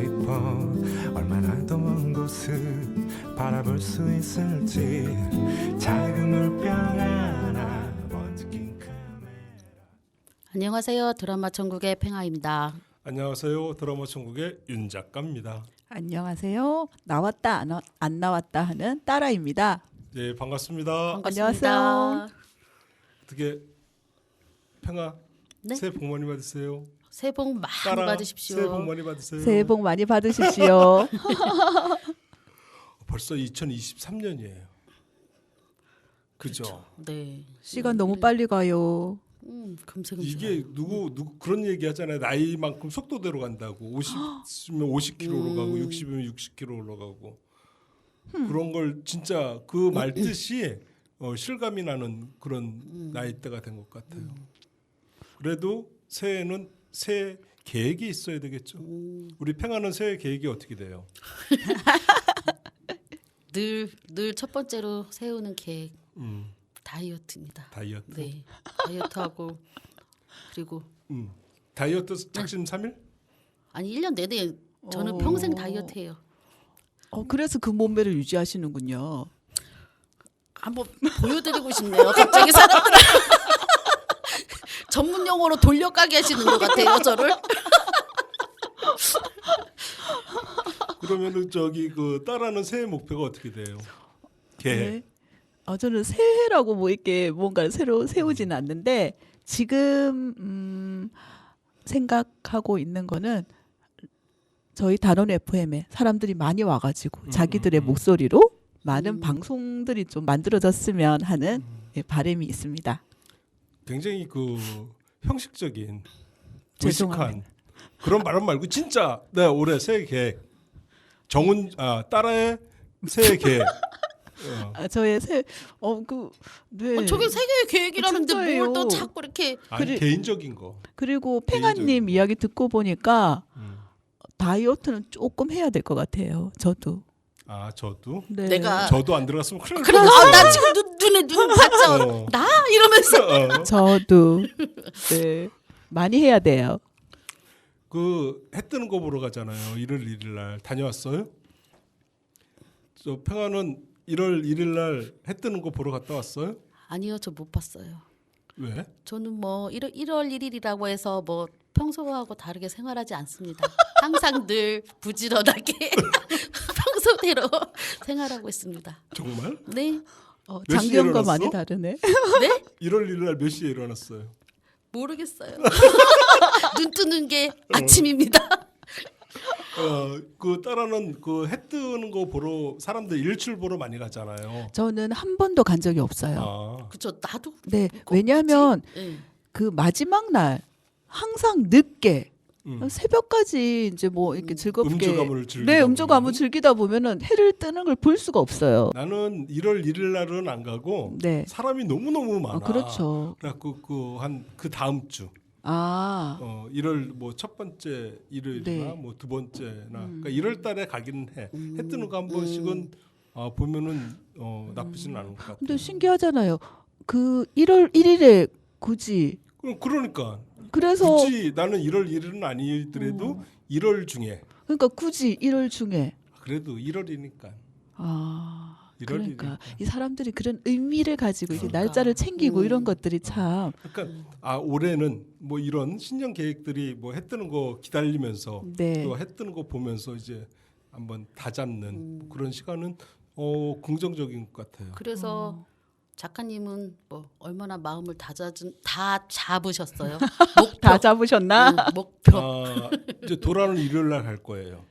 싶어. 얼마나 더 먼 곳을 바라볼 수 있을지. 작은 물병 하나 먼지 낀 카메라. 안녕하세요. 드라마 천국의 팽아입니다. 안녕하세요. 드라마 천국의 윤 작가입니다. 안녕하세요. 나왔다 안 나왔다 하는 따라입니다. 네, 반갑습니다. 안녕하세요. 어떻게 팽아 네? 새해 복 많이 받으세요. 새해 복 많이 따라 받으십시오. 새해 복 많이 받으세요. 새해 복 많이 받으십시오. 벌써 2023년이에요. 그죠? 네. 시간 너무 빨리 가요. 금세 이게 누구 그런 얘기 하잖아요. 나이만큼 속도대로 간다고. 50이면 50km로 가고 60이면 60km 올라가고. 그런 걸 진짜 그 말 뜻이 실감이 나는 그런 나이대가 된 것 같아요. 그래도 새해는 새 계획이 있어야 되겠죠. 우리 팽아는 새해 계획이 어떻게 돼요? 늘 첫 번째로 세우는 계획 다이어트입니다. 다이어트. 네. 다이어트하고 그리고 다이어트 작심 3일? 아니 1년 내내 저는 평생 다이어트해요. 그래서 그 몸매를 유지하시는군요. 한번 보여드리고 싶네요. 갑자기 사람들 전문 용어로 돌려가게 하시는 것 같아요. 저를. 그러면은 저기 그 딸하는 새해 목표가 어떻게 돼요? 계획. 네. 저는 새해라고 뭐 이렇게 뭔가를 새로 세우지는 않는데 지금 생각하고 있는 거는 저희 단원 FM에 사람들이 많이 와가지고 자기들의 목소리로 많은 방송들이 좀 만들어졌으면 하는 바람이 있습니다. 굉장히 그 형식적인 죄송합니다. 무식한 그런 말은 말고 진짜 네 올해 새해 계획 정은 딸의 새해 계획. 저의 네. 저게 세계의 계획이라는데 진짜예요. 뭘 또 자꾸 이렇게 아니 개인적인 거. 그리고 개인적인 팽아님 거. 이야기 듣고 보니까 다이어트는 조금 해야 될 것 같아요. 저도. 저도 네. 내가 저도 안 들어갔으면 큰일 그래, 나 지금 눈 봤죠. 어. 나 이러면서 저도 네. 많이 해야 돼요. 그 해 뜨는 거 보러 가잖아요. 1월 1일 날 다녀왔어요? 저 평화는 1월 1일 날 해 뜨는 거 보러 갔다 왔어요? 아니요, 저 못 봤어요. 왜? 저는 뭐 1월 1일이라고 해서 뭐 평소하고 다르게 생활하지 않습니다. 항상 늘 부지런하게 평소대로 생활하고 있습니다. 정말? 네, 몇 시에 작년과 일어났어? 많이 다르네. 네 1월 1일 날 몇 시에 일어났어요? 모르겠어요. 눈 뜨는 게 아침입니다. 그 딸아는 그 해 뜨는 거 보러 사람들 일출 보러 많이 가잖아요. 저는 한 번도 간 적이 없어요. 그렇죠. 나도. 네, 왜냐하면 네. 그 마지막 날 항상 늦게 새벽까지 이제 뭐 이렇게 즐겁게 음주가문을 즐기다 네, 음주가문 보면. 즐기다 보면은 해를 뜨는 걸 볼 수가 없어요. 나는 1월 1일 날은 안 가고 네. 사람이 너무 많아. 그렇죠. 그래갖고 그 다음 주 1월 뭐 첫 번째 일요일이나 네. 뭐 두 번째나 그러니까 1월 달에 가기는 해. 해 뜨는 거 한 번씩은 보면은 나쁘지는 않은 것 같아요. 근데 신기하잖아요. 그 1월 1일에 굳이 그러니까 그래서 굳이 나는 1월 1일은 아니더라도 1월 중에 그러니까 굳이 1월 중에 그래도 1월이니까. 그러니까 이 사람들이 그런 의미를 가지고 이게 그러니까. 날짜를 챙기고 이런 것들이 참 그러니까 올해는 뭐 이런 신년 계획들이 뭐 해 뜨는 거 기다리면서 네. 또 해 뜨는 거 보면서 이제 한번 다 잡는 그런 시간은 긍정적인 것 같아요. 그래서 작가님은 뭐 얼마나 마음을 다 잡으셨어요. 다 잡으셨나? 목표. 이제 돌아오는 일요일 날 갈 거예요.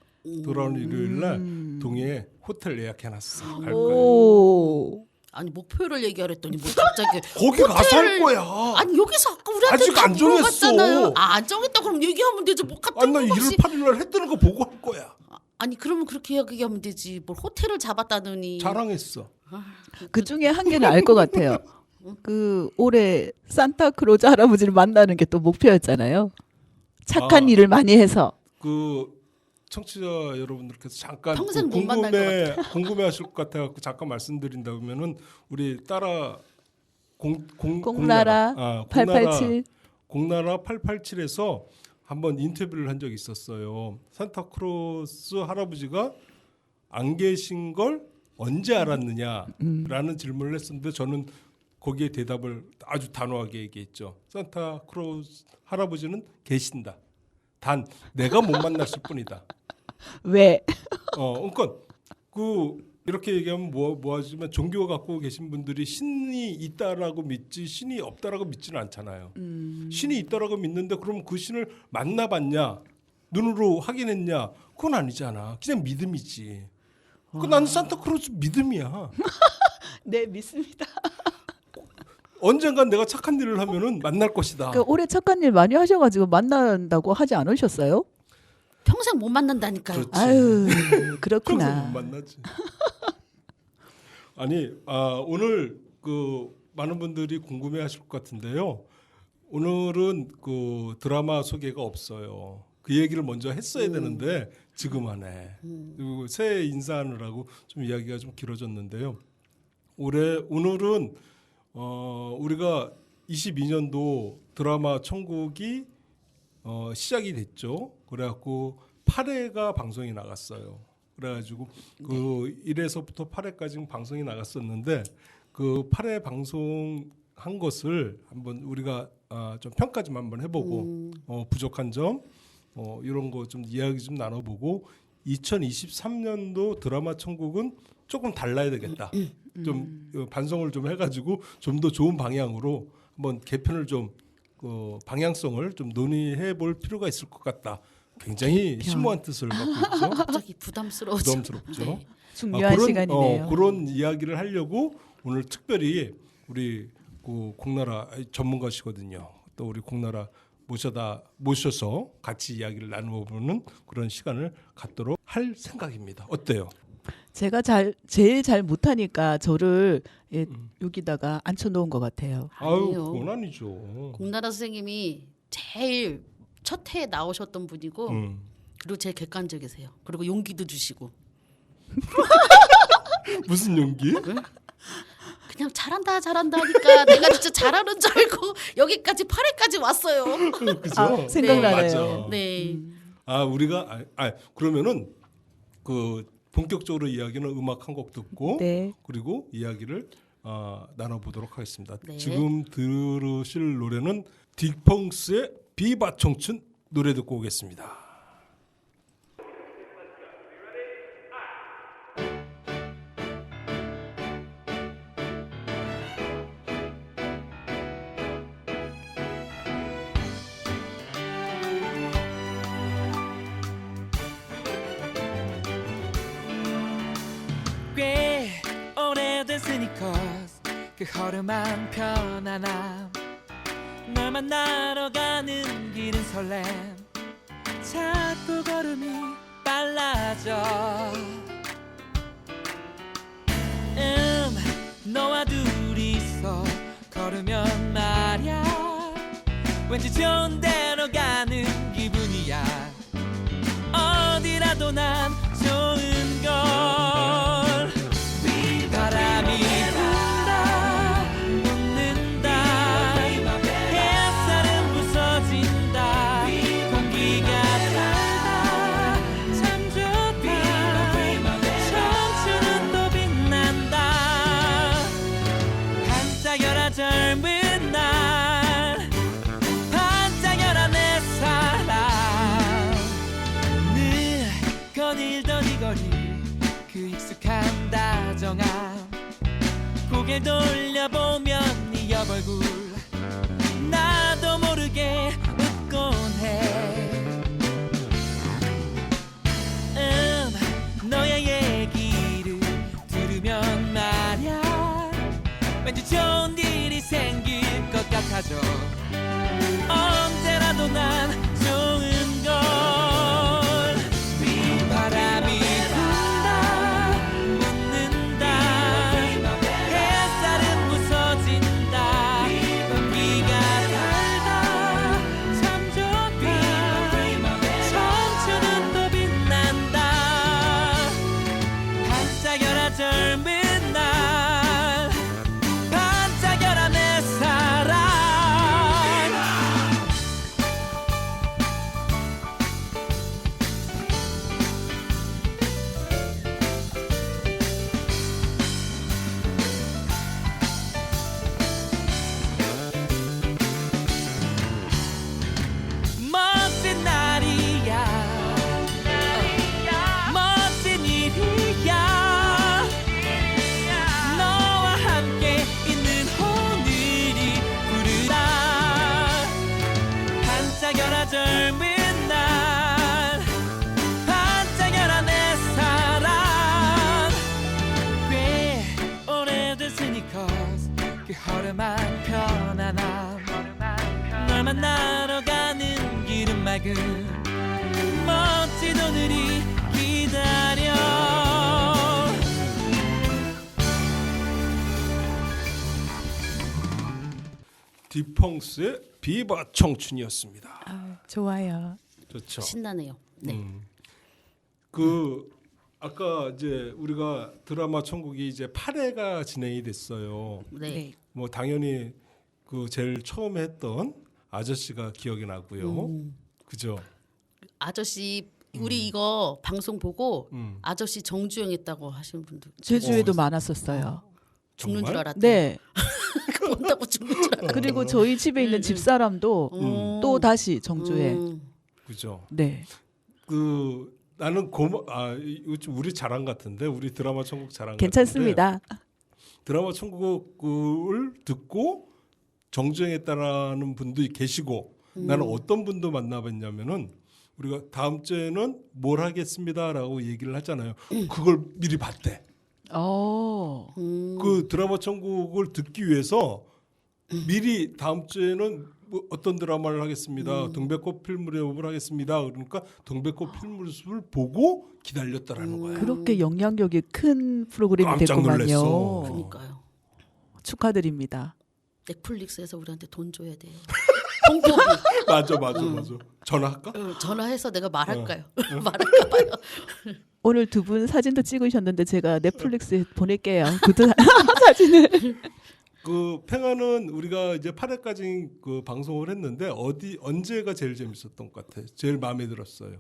돌아오는 일요일 날 동해에 호텔 예약해놨어. 갈 거예요. 오. 아니 목표를 얘기하랬더니 뭐 갑자기 거기 가서 할 거야. 아니 여기서 아까 우리한테 아직 안 정했어. 안 정했다 그럼 얘기하면 되지 뭐 갑자기 아니 나 1월 8일 날 해 뜨는 거 보고 할 거야. 아니 그러면 그렇게 얘기하면 되지 뭘 호텔을 잡았다느니. 자랑했어. 그 중에 한 개는 알 것 같아요. 그 올해 산타크로즈 할아버지를 만나는 게 또 목표였잖아요. 착한 일을 많이 해서. 그 청취자 여러분들께서 잠깐 평생 못 만날 것 궁금해하실 것 같아갖고 잠깐 말씀드린다 그러면은 우리 따라 공나라 887 공나라 887에서 한번 인터뷰를 한 적이 있었어요. 산타크로스 할아버지가 안 계신 걸 언제 알았느냐라는 질문을 했었는데 저는 거기에 대답을 아주 단호하게 얘기했죠. 산타크로스 할아버지는 계신다. 단 내가 못 만났을 뿐이다. 왜? 그러니까 이렇게 얘기하면 뭐하지만 종교 갖고 계신 분들이 신이 있다라고 믿지 신이 없다라고 믿지는 않잖아요. 신이 있다라고 믿는데 그럼 그 신을 만나봤냐, 눈으로 확인했냐? 그건 아니잖아. 그냥 믿음이지. 나는 산타크로스 믿음이야. 네, 믿습니다. 언젠간 내가 착한 일을 하면은 만날 것이다. 그 올해 착한 일 많이 하셔가지고 만난다고 하지 않으셨어요? 평생 못 만난다니까요. 그렇지. 아유, 평생 그렇구나. 못 만나지. 아니, 오늘 많은 분들이 궁금해하실 것 같은데요. 오늘은 드라마 소개가 없어요. 그 얘기를 먼저 했어야 되는데 지금 하네. 그리고 새해 인사하느라고 좀 이야기가 좀 길어졌는데요. 오늘은 우리가 22년도 드라마 천국이 시작이 됐죠. 그래갖고 8회가 방송이 나갔어요. 그래가지고 그 1회서부터 8회까지 방송이 나갔었는데 그 8회 방송한 것을 한번 우리가 좀 평가 좀 한번 해보고 부족한 점 이런 거 좀 이야기 좀 나눠보고 2023년도 드라마 천국은 조금 달라야 되겠다. 좀 반성을 좀 해가지고 좀 더 좋은 방향으로 한번 개편을 좀 방향성을 좀 논의해 볼 필요가 있을 것 같다. 굉장히 심오한 뜻을 갖고 있죠. 갑자기 부담스럽죠. 부담스럽죠. 중요한 시간이네요. 그런 이야기를 하려고 오늘 특별히 우리 공나라 전문가시거든요. 또 우리 공나라 모셔서 같이 이야기를 나누어보는 그런 시간을 갖도록 할 생각입니다. 어때요? 제가 제일 잘 못하니까 저를 여기다가 앉혀놓은 것 같아요. 아유, 아니에요. 그건 아니죠. 공나라 선생님이 제일 첫 해에 나오셨던 분이고 그리고 제일 객관적이세요. 그리고 용기도 주시고. 무슨 용기? 그냥 잘한다 하니까 내가 진짜 잘하는 줄 알고 여기까지 8회까지 왔어요. 그죠? 생각나네요. 맞아. 네. 우리가 그러면은 본격적으로 이야기는 음악 한 곡 듣고 네. 그리고 이야기를 나눠보도록 하겠습니다. 네. 지금 들으실 노래는 딕펑스의 비바 청춘 노래 듣고 오겠습니다. 꽤 오래된 스니커스 그 허름한 편안함 널 만나러 가는 길은 설렘 자꾸 걸음이 빨라져 너와 둘이서 걸으면 말야 왠지 좋은 데로 가는 기분이야 어디라도 난 좋은 걸 바람이 분다 웃는다 햇살은 부서진다 공기가 달다 참 좋다 청춘은 또 빛난다 반짝여라 젊은 날 반짝여라 내 사랑 늘 거닐던 이 거리 그 익숙한 다정함 고개 돌려보면 네 옆얼굴 나도 모르게 웃곤 해 너의 얘기를 들으면 말야 왠지 좋은 일이 생길 것 같아져 언제라도 난 좋은 걸 바람이 분다 웃는다 햇살은 부서진다 공기가 달다 멋진 오늘이 기다려. 디펑스의 비바 청춘이었습니다. 아, 좋아요. 좋죠. 신나네요. 네. 그 아까 이제 우리가 드라마 천국이 이제 8회가 진행이 됐어요. 네. 뭐 당연히 그 제일 처음에 했던 아저씨가 기억이 나고요. 그죠? 아저씨 우리 이거 방송 보고 음. 아저씨 정주행 했다고 하시는 분들 제주에도 많았었어요. 죽는 정말? 줄 알았대. 네. 본다고 죽는 줄 알았대. 그리고 저희 집에 있는 집사람도 또 다시 정주에. 그죠? 네. 그 나는 이거 좀 우리 자랑 같은데 우리 드라마 천국 자랑 괜찮습니다. 같은데 드라마 천국을 듣고 정주행했다라는 분도 계시고 나는 어떤 분도 만나봤냐면은 우리가 다음 주에는 뭘 하겠습니다라고 얘기를 하잖아요. 그걸 미리 봤대. 그 드라마 천국을 듣기 위해서 미리 다음 주에는 뭐 어떤 드라마를 하겠습니다. 동백꽃 필무렵을 하겠습니다. 그러니까 동백꽃 필무렵을 보고 기다렸다라는 거야. 그렇게 영향력이 큰 프로그램이 깜짝 놀랐어. 됐구만요. 그러니까요. 축하드립니다. 넷플릭스에서 우리한테 돈 줘야 돼요. 홍보비. 맞아. 전화할까? 전화해서 내가 말할까요? 말할까 봐요. 오늘 두 분 사진도 찍으셨는데 제가 넷플릭스에 보낼게요. 그 사진을. 그 팽아는 우리가 이제 8회까지 그 방송을 했는데 언제가 제일 재밌었던 것 같아? 제일 마음에 들었어요.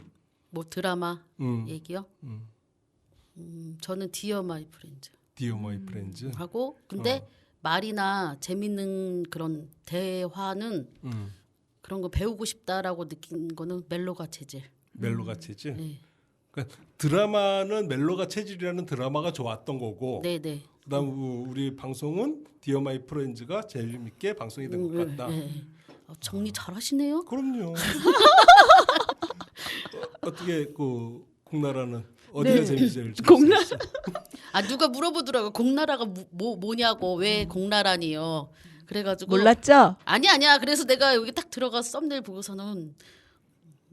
뭐 드라마 얘기요? 음. 저는 디어 마이 프렌즈 디어 마이 프렌즈. 하고 근데 말이나 재밌는 그런 대화는 그런 거 배우고 싶다라고 느낀 거는 멜로가 체질. 멜로가 체질. 네. 그러니까 드라마는 멜로가 체질이라는 드라마가 좋았던 거고 네. 그다음 우리 방송은 디어 마이 프렌즈가 제일 재밌게 방송이 된 것 같다. 네. 정리 잘하시네요. 그럼요. 어떻게 그 공나라는 어디가 제일 재밌었어? 아 누가 물어보더라고 공나라가 뭐냐고 왜 공나라니요. 그래가지고 몰랐죠? 아니야. 그래서 내가 여기 딱 들어가 썸네일 보고서는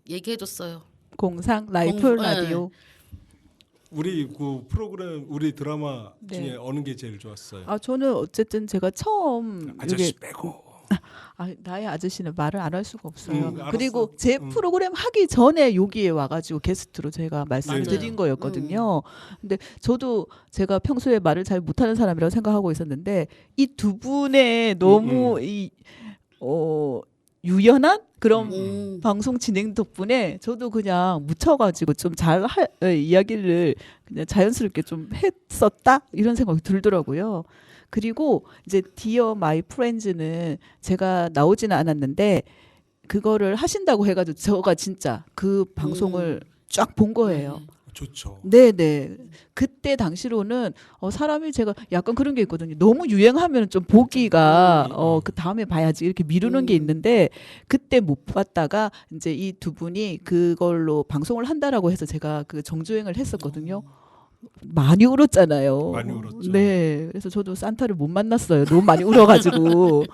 얘기해줬어요. 공상 라이프 공- 라디오. 우리 그 프로그램 우리 드라마 네. 중에 어느 게 제일 좋았어요? 아 저는 어쨌든 제가 처음 아저씨 이게 빼고. 나의 아저씨는 말을 안 할 수가 없어요. 알았어. 그리고 제 프로그램 하기 전에 여기에 와가지고 게스트로 제가 말씀드린 맞아요. 거였거든요. 근데 저도 제가 평소에 말을 잘 못하는 사람이라고 생각하고 있었는데 이 두 분의 너무 유연한 그런 방송 진행 덕분에 저도 그냥 묻혀가지고 좀 잘 이야기를 그냥 자연스럽게 좀 했었다 이런 생각이 들더라고요. 그리고 이제 디어 마이 프렌즈는 제가 나오지는 않았는데 그거를 하신다고 해가지고 제가 진짜 그 방송을 쫙 본 거예요. 좋죠. 네네. 그때 당시로는 사람이 제가 약간 그런 게 있거든요. 너무 유행하면 좀 보기가 그 다음에 봐야지 이렇게 미루는 게 있는데 그때 못 봤다가 이제 이 두 분이 그걸로 방송을 한다라고 해서 제가 그 정주행을 했었거든요. 많이 울었잖아요. 많이 울었죠. 네. 그래서 저도 산타를 못 만났어요. 너무 많이 울어가지고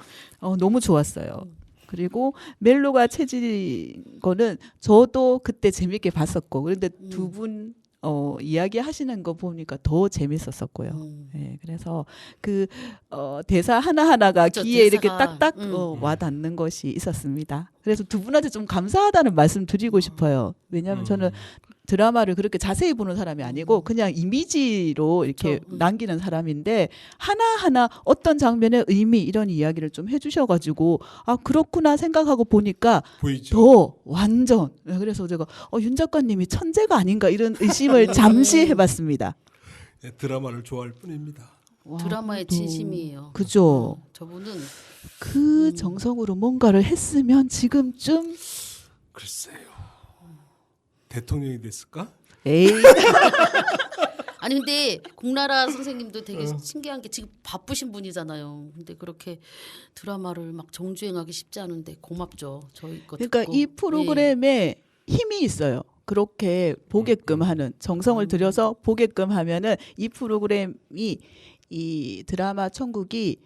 너무 좋았어요. 그리고 멜로가 체질인 거는 저도 그때 재밌게 봤었고 그런데 두 분 이야기 하시는 거 보니까 더 재밌었었고요. 네, 그래서 그 대사 하나하나가 그쵸, 귀에 이렇게 대사가, 딱딱 와닿는 것이 있었습니다. 그래서 두 분한테 좀 감사하다는 말씀 드리고 싶어요. 왜냐하면 저는 드라마를 그렇게 자세히 보는 사람이 아니고 그냥 이미지로 이렇게 남기는 사람인데 하나하나 어떤 장면의 의미 이런 이야기를 좀 해주셔가지고 아 그렇구나 생각하고 보니까 보이죠. 더 완전 그래서 제가 윤 작가님이 천재가 아닌가 이런 의심을 잠시 해봤습니다. 네, 드라마를 좋아할 뿐입니다. 와, 드라마의 또 진심이에요. 그죠. 저분은 그 정성으로 뭔가를 했으면 지금쯤 글쎄요. 대통령이 됐을까? 에이 아니 근데 공나라 선생님도 되게 신기한 게 지금 바쁘신 분이잖아요. 근데 그렇게 드라마를 막 정주행하기 쉽지 않은데 고맙죠. 저희 거 그러니까 듣고. 이 프로그램에 힘이 있어요. 그렇게 보게끔 하는 정성을 들여서 보게끔 하면은 이 프로그램이 이 드라마 천국이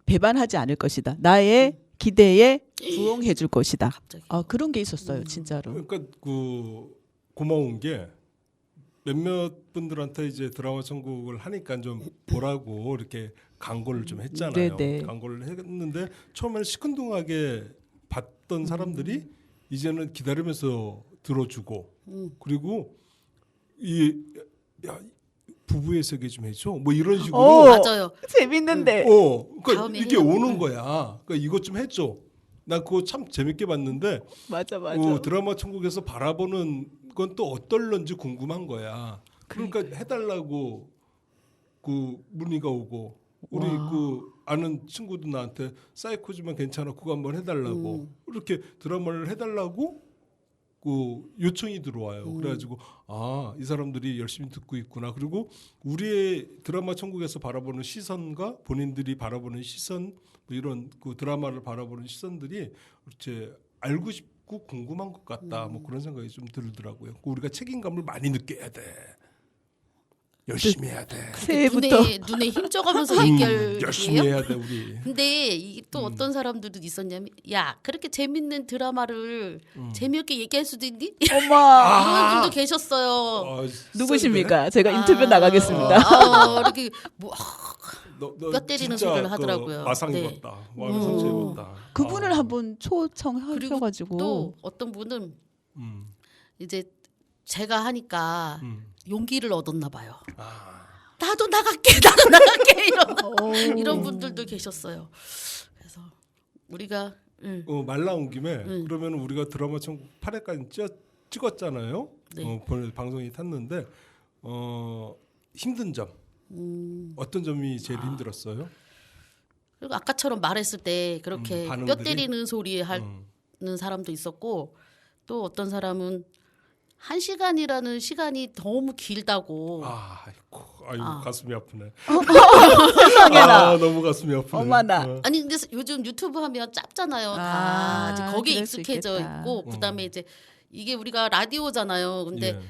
배반하지 않을 것이다. 나의 기대에 부응해 줄 것이다. 갑자기. 그런 게 있었어요, 진짜로. 그러니까 그 고마운 게 몇몇 분들한테 이제 드라마 천국을 하니까 좀 보라고 이렇게 광고를 좀 했잖아요. 네네. 광고를 했는데 처음에는 시큰둥하게 봤던 사람들이 이제는 기다리면서 들어주고 그리고 야 부부의 세계 좀 해줘 뭐 이런 식으로 맞아요. 재밌는데. 그러니까 다음에 이게 해요. 오는 거야. 그러니까 이것 좀 해줘. 나 그거 참 재밌게 봤는데 맞아. 드라마 천국에서 바라보는 건 또 어떨런지 궁금한 거야. 그러니까 해달라고 그 문의가 오고 우리 그 아는 친구도 나한테 사이코지만 괜찮아 그거 한번 해달라고 이렇게 드라마를 해달라고 그 요청이 들어와요. 그래가지고 이 사람들이 열심히 듣고 있구나. 그리고 우리의 드라마 천국에서 바라보는 시선과 본인들이 바라보는 시선 뭐 이런 그 드라마를 바라보는 시선들이 이렇게 알고 싶고 궁금한 것 같다. 뭐 그런 생각이 좀 들더라고요. 우리가 책임감을 많이 느껴야 돼. 열심히 해야 돼. 새해부터 눈에 힘줘가면서 얘기할 열심히 일이에요? 해야 돼 우리. 근데 이게 또 어떤 사람들도 있었냐면 야 그렇게 재밌는 드라마를 재미없게 얘기할 수도 있니? 엄마 이런 분도 계셨어요. 누구십니까? 제가 인터뷰 나가겠습니다. 이렇게 뭐 너 뼈 때리는 진짜 소리를 하더라고요. 마상 네. 입었다. 마음 상처 입었다. 그분을 한번 초청하셔가지고 또 어떤 분은 음. 이제 제가 하니까 용기를 얻었나 봐요. 아. 나도 나갈게 이런 분들도 계셨어요. 그래서 우리가 말 나온 김에 그러면 우리가 드라마 천국 8회까지 찍었잖아요. 네. 방송이 탔는데 힘든 점 어떤 점이 제일 힘들었어요? 그리고 아까처럼 말했을 때 그렇게 뼈 반응들이? 때리는 소리 하는 사람도 있었고 또 어떤 사람은 1시간이라는 시간이 너무 길다고. 아이고 가슴이 아프네. 세상에나. 너무 가슴이 아프네. 어머나. 아니 근데 요즘 유튜브 하면 짧잖아요. 다 이제 거기에 그럴 수 익숙해져 있겠다. 있고 그다음에 이제 이게 우리가 라디오잖아요. 근데 예.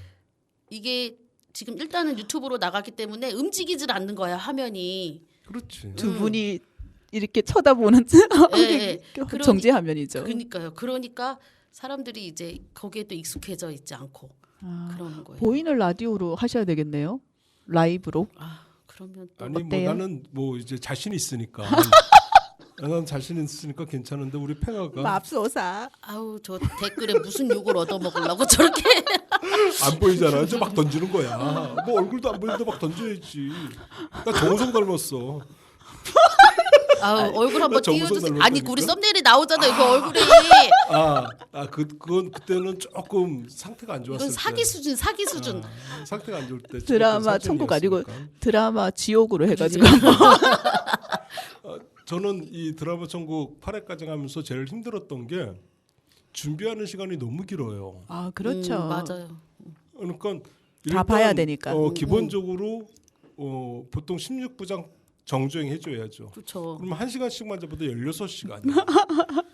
이게 지금 일단은 유튜브로 나갔기 때문에 움직이질 않는 거야 화면이. 그렇지. 두 분이 이렇게 쳐다보는 예. 정지 화면이죠. 그러니까요. 그러니까 사람들이 이제 거기에 또 익숙해져 있지 않고 그러는 거예요. 보이는 라디오로 하셔야 되겠네요. 라이브로. 그러면 또 아니 어때요? 나는 이제 자신 있으니까. 난 자신 있으니까 괜찮은데 우리 팽아가 맙소사. 아우 저 댓글에 무슨 욕을 얻어먹으려고 저렇게 안 보이잖아. 이제 막 던지는 거야. 뭐 얼굴도 안 보이는데 막 던져야지. 나 정우성 닮았어. 얼굴 한번 정우성 띄워주세요. 아니 닮았다니까? 우리 썸네일에 나오잖아요. 이거 얼굴이 그건 그때는 조금 상태가 안 좋았을 이건 사기 수준 사기 수준. 상태가 안 좋을 때 드라마 천국 아니고 사진이었으니까. 드라마 지옥으로 해가지고 저는 이 드라마 천국 8회까지 하면서 제일 힘들었던 게 준비하는 시간이 너무 길어요. 그렇죠. 맞아요. 그러니까 다 일단, 봐야 되니까. 기본적으로 보통 16부장 정주행 해줘야죠. 그렇죠. 그러면 1시간씩만 잡아도 16시간이야.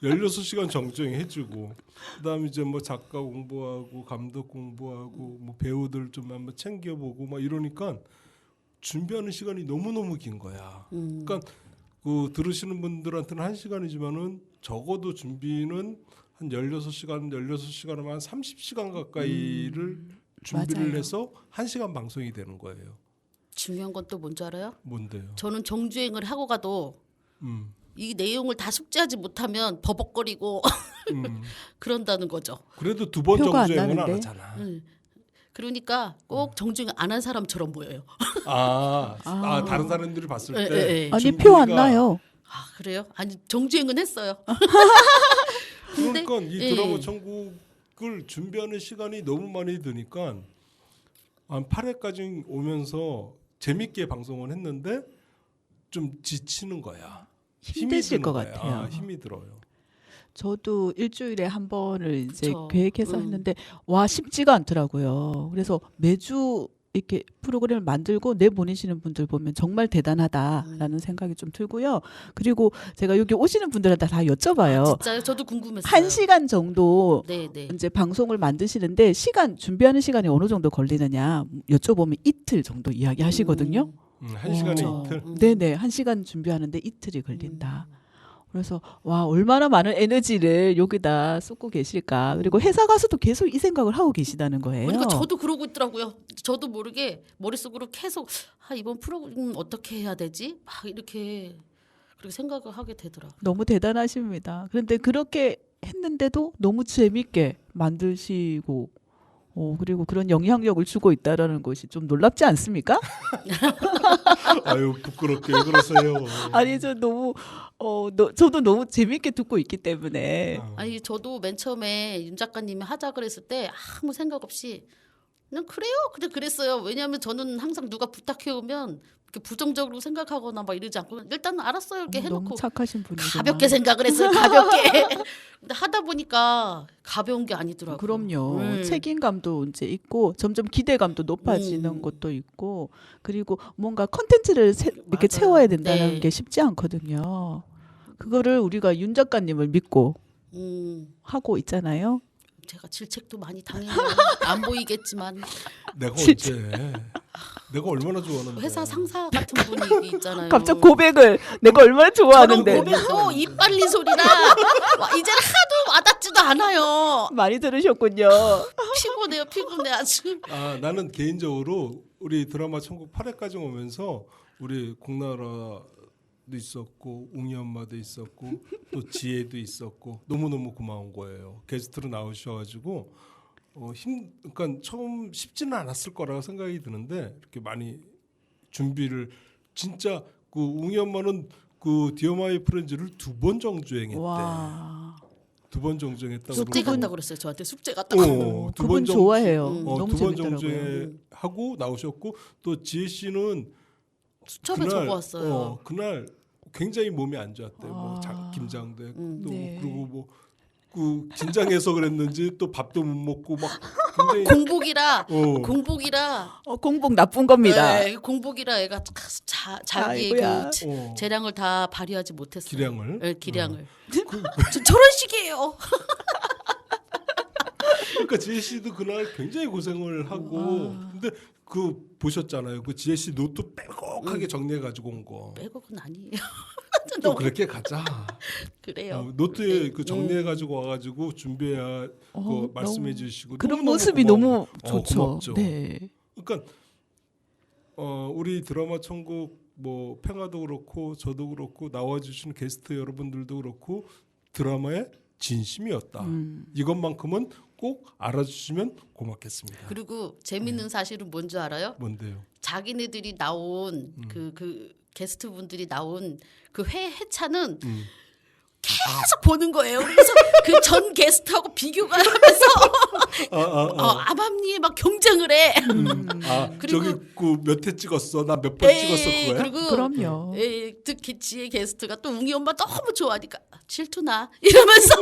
16시간 정주행 해주고 그다음에 이제 뭐 작가 공부하고 감독 공부하고 뭐 배우들 좀 한번 챙겨보고 막 이러니까 준비하는 시간이 너무너무 긴 거야. 그러니까 그 들으시는 분들한테는 1시간이지만은 적어도 준비는 한 16시간 하면 한 30시간 가까이를 준비를 맞아요. 해서 1시간 방송이 되는 거예요. 중요한 건 또 뭔지 알아요? 뭔데요? 저는 정주행을 하고 가도 음. 이 내용을 다 숙지하지 못하면 버벅거리고 그런다는 거죠. 그래도 두 번 표가 안 정주행은 안 나는데? 하잖아. 그러니까 꼭 정주행 안 한 사람처럼 보여요. 다른 사람들이 봤을 예, 때 예, 예. 아니 표 안 준비가- 나요. 그래요? 아니 정주행은 했어요. 근데, 그러니까 이 예. 드라마 천국을 준비하는 시간이 너무 많이 드니까 한 8회까지 오면서 재밌게 방송을 했는데 좀 지치는 거야. 힘이 힘드실 드는 것 거야. 같아요. 힘이 들어요. 저도 일주일에 한 번을 이제 그쵸. 계획해서 했는데 와 쉽지가 않더라고요. 그래서 매주 이렇게 프로그램을 만들고 내보내시는 분들 보면 정말 대단하다라는 생각이 좀 들고요. 그리고 제가 여기 오시는 분들한테 다 여쭤봐요. 진짜요? 저도 궁금했어요. 1시간 정도 네. 이제 방송을 만드시는데 준비하는 시간이 어느 정도 걸리느냐 여쭤보면 이틀 정도 이야기하시거든요. 한 시간에 그렇죠. 이틀. 네네 1시간 준비하는데 이틀이 걸린다. 그래서 와 얼마나 많은 에너지를 여기다 쏟고 계실까. 그리고 회사 가서도 계속 이 생각을 하고 계시다는 거예요. 그러니까 저도 그러고 있더라고요. 저도 모르게 머릿속으로 계속 이번 프로그램 어떻게 해야 되지? 막 이렇게 그렇게 생각을 하게 되더라고요. 너무 대단하십니다. 그런데 그렇게 했는데도 너무 재밌게 만드시고 그리고 그런 영향력을 주고 있다라는 것이 좀 놀랍지 않습니까? 아유 부끄럽게 왜 그러세요? 아니 저 너무 저도 너무 재밌게 듣고 있기 때문에 아니 저도 맨 처음에 윤 작가님이 하자 그랬을 때 아무 생각 없이 그냥 그래요. 그냥 그랬어요. 왜냐하면 저는 항상 누가 부탁해 오면 이렇게 부정적으로 생각하거나 막 이러지 않고 일단 알았어요. 이렇게 너무 해놓고 착하신 분이구나. 가볍게 생각을 했어요. 가볍게. 근데 하다 보니까 가벼운 게 아니더라고요. 그럼요. 책임감도 이제 있고 점점 기대감도 높아지는 것도 있고 그리고 뭔가 컨텐츠를 이렇게 맞아요. 채워야 된다는 네. 게 쉽지 않거든요. 그거를 우리가 윤 작가님을 믿고 하고 있잖아요. 제가 질책도 많이 당해요. 안 보이겠지만 내가 진짜. 언제? 내가 얼마나 좋아하는데? 회사 상사 같은 분위기 있잖아요. 갑자기 고백을 내가 얼마나 저런 좋아하는데 고백도 입 빨린 소리라 이제는 하도 와닿지도 않아요. 많이 들으셨군요. 피곤해요. 피곤해 아주. 나는 개인적으로 우리 드라마 천국 8회까지 오면서 우리 공나라도 있었고 웅이 엄마도 있었고 또 지혜도 있었고 너무너무 고마운 거예요. 게스트로 나오셔가지고 그러니까 처음 쉽지는 않았을 거라고 생각이 드는데 이렇게 많이 준비를 진짜 그 웅이 엄마는 그 디어 마이 프렌즈를 2번 정주행했대. 와. 2번 정주행했다고 숙제 그러고 갔다 그랬어요. 저한테 숙제 갔다고. 두 그분 번 좋아해요. 어, 너무 2번 재밌더라고요. 정주행하고 나오셨고 또 지혜 씨는 수첩을 적어 왔어요. 그날 굉장히 몸이 안 좋았대요. 뭐 아. 김장도 했고 또 네. 그리고 뭐 그 긴장해서 그랬는지 또 밥도 못 먹고 막 굉장히 공복이라 어. 공복 나쁜 겁니다. 네, 공복이라 애가 자기의 아이고야. 그 재량을 다 발휘하지 못했어요. 기량을? 네, 기량을. 저런 식이에요. 그러니까 지혜 씨도 그날 굉장히 고생을 하고 근데 그 보셨잖아요. 그 지혜 씨 노트 빼곡하게 정리해 가지고 온 거. 빼곡은 아니에요. 또 너무 그렇게 가자. 그래요. 노트에 그 정리해 가지고 와가지고 준비해야 그 말씀해 주시고 그런 너무너무 모습이 고마워. 너무 좋죠. 고맙죠. 네. 그러니까 우리 드라마 천국 뭐 팽아도 그렇고 저도 그렇고 나와주신 게스트 여러분들도 그렇고 드라마의 진심이었다. 이것만큼은 꼭 알아주시면 고맙겠습니다. 그리고 재밌는 사실은 뭔지 알아요? 뭔데요? 자기네들이 나온 그 게스트 분들이 나온 그 회차는 계속 보는 거예요. 그래서 그 전 게스트하고 비교가 하면서 아밤리에 막 경쟁을 해. 그리고- 저기 그 몇 회 찍었어? 나 몇 번 찍었어 그거야? 그리고 그럼요. 특히 지혜 게스트가 또 웅이 엄마 너무 좋아하니까 질투나 이러면서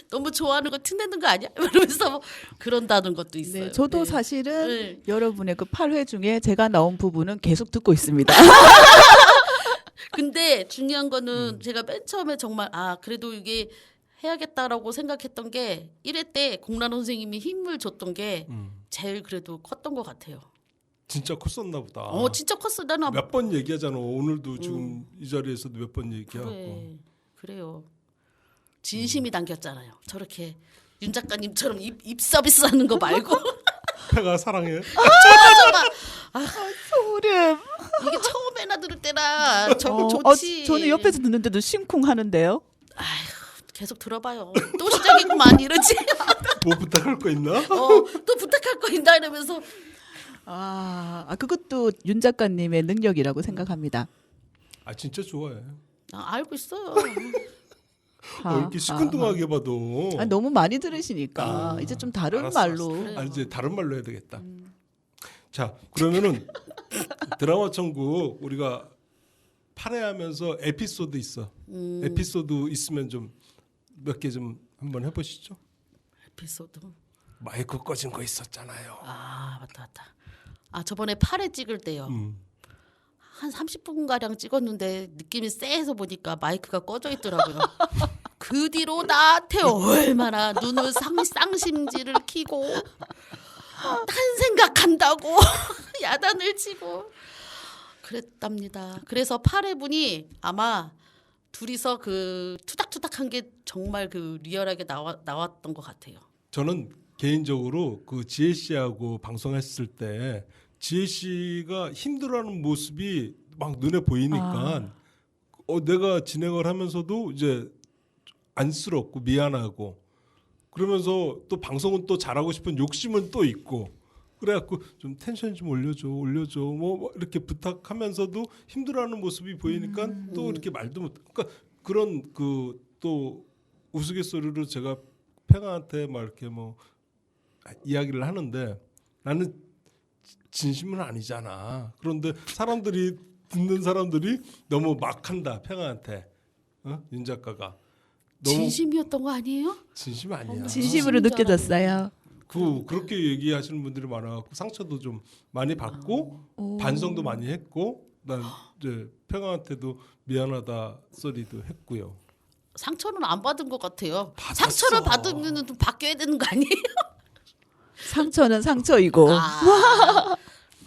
너무 좋아하는 거 티내는 거 아니야? 이러면서 뭐 그런다는 것도 있어요. 네, 저도 네. 사실은 네. 여러분의 그 8회 중에 제가 나온 부분은 계속 듣고 있습니다. 근데 중요한 거는 제가 맨 처음에 정말 그래도 이게 해야겠다라고 생각했던 게 1회 때 공란 선생님이 힘을 줬던 게 제일 그래도 컸던 것 같아요. 진짜 컸었나 보다. 진짜 컸어. 나는 몇 번 얘기하잖아. 오늘도 지금 이 자리에서도 몇 번 얘기하고. 그래요. 진심이 담겼잖아요. 저렇게 윤 작가님처럼 입 서비스 하는 거 말고 팽아 사랑해. 소름. 이게 처음에나 들을 때라 저 좋지. 저는 옆에서 듣는데도 심쿵하는데요. 계속 들어봐요. 또 시작이구만 이러지. 뭐 부탁할 거 있나? 또 부탁할 거 있나 이러면서 그것도 윤 작가님의 능력이라고 생각합니다. 진짜 좋아해. 알고 있어요. 이렇게 시큰둥하게 봐도. 너무 많이 들으시니까 이제 좀 다른 알았어, 말로. 알았어. 이제 다른 말로 해야 되겠다. 자, 그러면은 드라마 천국 우리가 8회 하면서 에피소드 있어. 에피소드 있으면 좀 몇 개 좀 한번 해보시죠. 에피소드. 마이크 꺼진 거 있었잖아요. 맞다. 저번에 8회 찍을 때요. 한 30분 가량 찍었는데 느낌이 쎄해서 보니까 마이크가 꺼져 있더라고요. 그 뒤로 나한테 얼마나 눈을 쌍심지를 키고 딴 생각한다고 야단을 치고 그랬답니다. 그래서 8회 분이 아마 둘이서 그 투닥투닥한 게 정말 그 리얼하게 나왔던 것 같아요. 저는 개인적으로 그 지혜 씨하고 방송했을 때 지혜 씨가 힘들어하는 모습이 막 눈에 보이니까 내가 진행을 하면서도 이제 안쓰럽고 미안하고 그러면서 또 방송은 또 잘하고 싶은 욕심은 또 있고 그래갖고 좀 텐션 좀 올려줘 뭐 이렇게 부탁하면서도 힘들어하는 모습이 보이니까 또 이렇게 말도 못. 그러니까 그런 그 또 우스갯소리로 제가 팽아한테 막 이렇게 뭐 이야기를 하는데 나는 진심은 아니잖아. 그런데 사람들이 듣는 사람들이 너무 막한다 팽아한테 윤 작가가 너무 진심이었던 거 아니에요? 진심 아니야. 진심으로 진짜. 느껴졌어요. 그렇게 얘기하시는 분들이 많아갖고 상처도 좀 많이 받고 반성도 많이 했고 난 이제 팽아한테도 미안하다 소리도 했고요. 상처는 안 받은 것 같아요. 받았어. 상처를 받으면 좀 바뀌어야 되는 거 아니에요? 상처는 상처이고.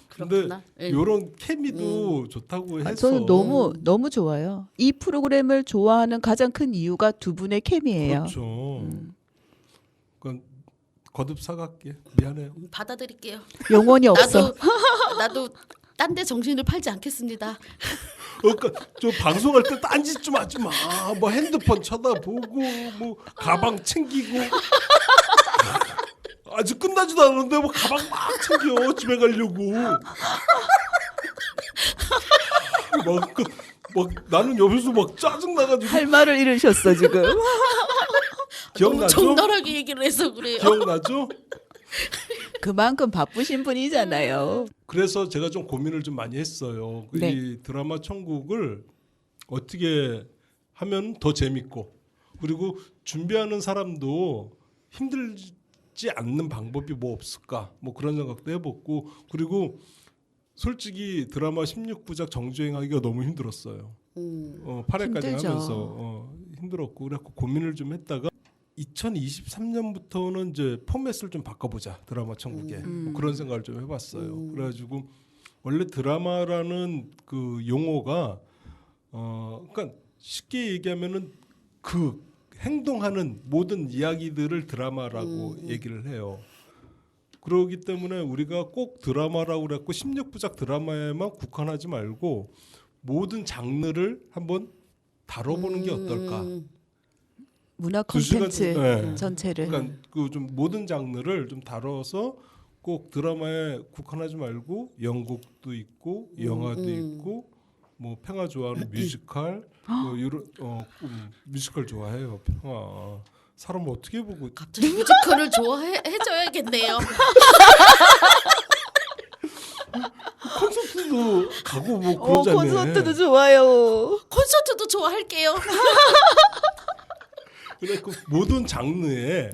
근데 그렇구나. 예. 이런 케미도 좋다고 해서 저는 너무 좋아요. 이 프로그램을 좋아하는 가장 큰 이유가 두 분의 케미예요. 그렇죠. 그러니까 거듭 사갈게. 미안해요. 받아들일게요. 영혼이 없어. 나도 딴 데 정신을 팔지 않겠습니다. 그러니까 저 방송할 때 딴짓 좀 하지 마. 뭐 핸드폰 쳐다보고 뭐 가방 챙기고 아직 끝나지도 않았는데 뭐 가방 막 챙겨 집에 가려고. 막 나는 옆에서 막 짜증 나가지고 할 말을 잃으셨어 지금. 너무 기억나죠? 적나라하게 얘기를 해서 그래요. 기억나죠? 그만큼 바쁘신 분이잖아요. 그래서 제가 좀 고민을 좀 많이 했어요. 네. 이 드라마 천국을 어떻게 하면 더 재밌고 그리고 준비하는 사람도 힘들지 않는 방법이 뭐 없을까 뭐 그런 생각도 해봤고 그리고 솔직히 드라마 16부작 정주행하기가 너무 힘들었어요. 8회까지 힘들죠. 하면서 힘들었고 그래서 고민을 좀 했다가 2023년부터는 이제 포맷을 좀 바꿔보자 드라마 천국에 뭐 그런 생각을 좀 해봤어요. 그래가지고 원래 드라마라는 그 용어가 그러니까 쉽게 얘기하면은 그 행동하는 모든 이야기들을 드라마라고 얘기를 해요. 그러기 때문에 우리가 꼭 드라마라고 그랬고 16부작 드라마에만 국한하지 말고 모든 장르를 한번 다뤄보는 게 어떨까? 문화 두 시간, 콘텐츠 네. 전체를. 그러니까 그 좀 모든 장르를 좀 다뤄서 꼭 드라마에 국한하지 말고 연극도 있고 영화도 있고 뭐 팽아 좋아하는 뮤지컬 뭐 이런 뮤지컬 좋아해요 팽아 사람 어떻게 보고 갑자기 뮤지컬을 좋아해줘야겠네요. 콘서트도 가고 뭐 그러잖아요. 콘서트도 좋아요. 콘서트도 좋아할게요. 그래 그 모든 장르에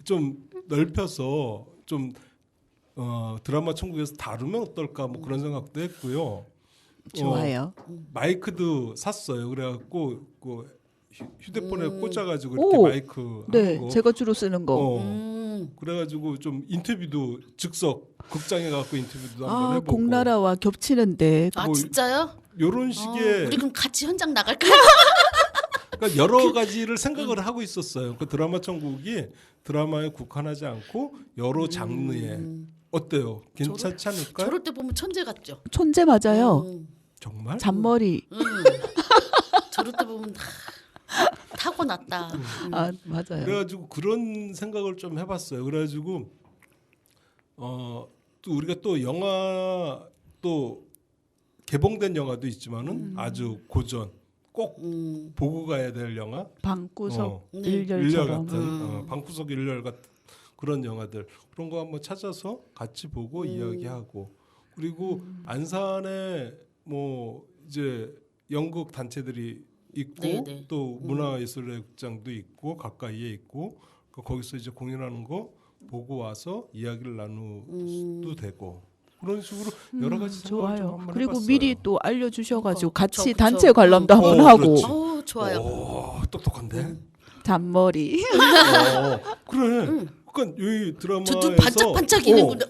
좀 넓혀서 좀 드라마 천국에서 다루면 어떨까 뭐 그런 생각도 했고요. 좋아요. 마이크도 샀어요. 그래갖고 그 휴대폰에 꽂아가지고 이렇게 오, 마이크 네, 하는 거. 제가 주로 쓰는 거. 그래가지고 좀 인터뷰도 즉석 극장에 가고 인터뷰도 한번 해보고. 공나라와 겹치는데. 아 뭐 진짜요? 요런 식의 우리 그럼 같이 현장 나갈까요? 그러니까 여러 가지를 생각을 하고 있었어요. 그 드라마 천국이 드라마에 국한하지 않고 여러 장르에 어때요? 괜찮지 않을까요? 저럴 때 보면 천재 같죠. 촌재 맞아요. 정말? 잔머리. 저럴 때 보면 타고났다. 아 맞아요. 그래가지고 그런 생각을 좀 해봤어요. 그래가지고 또 우리가 또 영화 또 개봉된 영화도 있지만은 아주 고전 꼭 보고 가야 될 영화 방구석 일열 일렬처럼. 같은 방구석 일열 같은 그런 영화들 그런 거 한번 찾아서 같이 보고 이야기하고 그리고 안산에 뭐 이제 연극 단체들이 있고 네네. 또 문화예술의 극장도 있고 가까이에 있고 거기서 이제 공연하는 거 보고 와서 이야기를 나누도 되고 그런 식으로 여러 가지 생각을 좀 좋아요. 한번 그리고 해봤어요. 미리 또 알려주셔가지고 같이 그쵸. 단체 관람도 한번 하고. 그렇지. 좋아요. 오, 똑똑한데. 잔머리. 그래. 그러니까 여기 드라마에서 저도 반짝반짝이는데.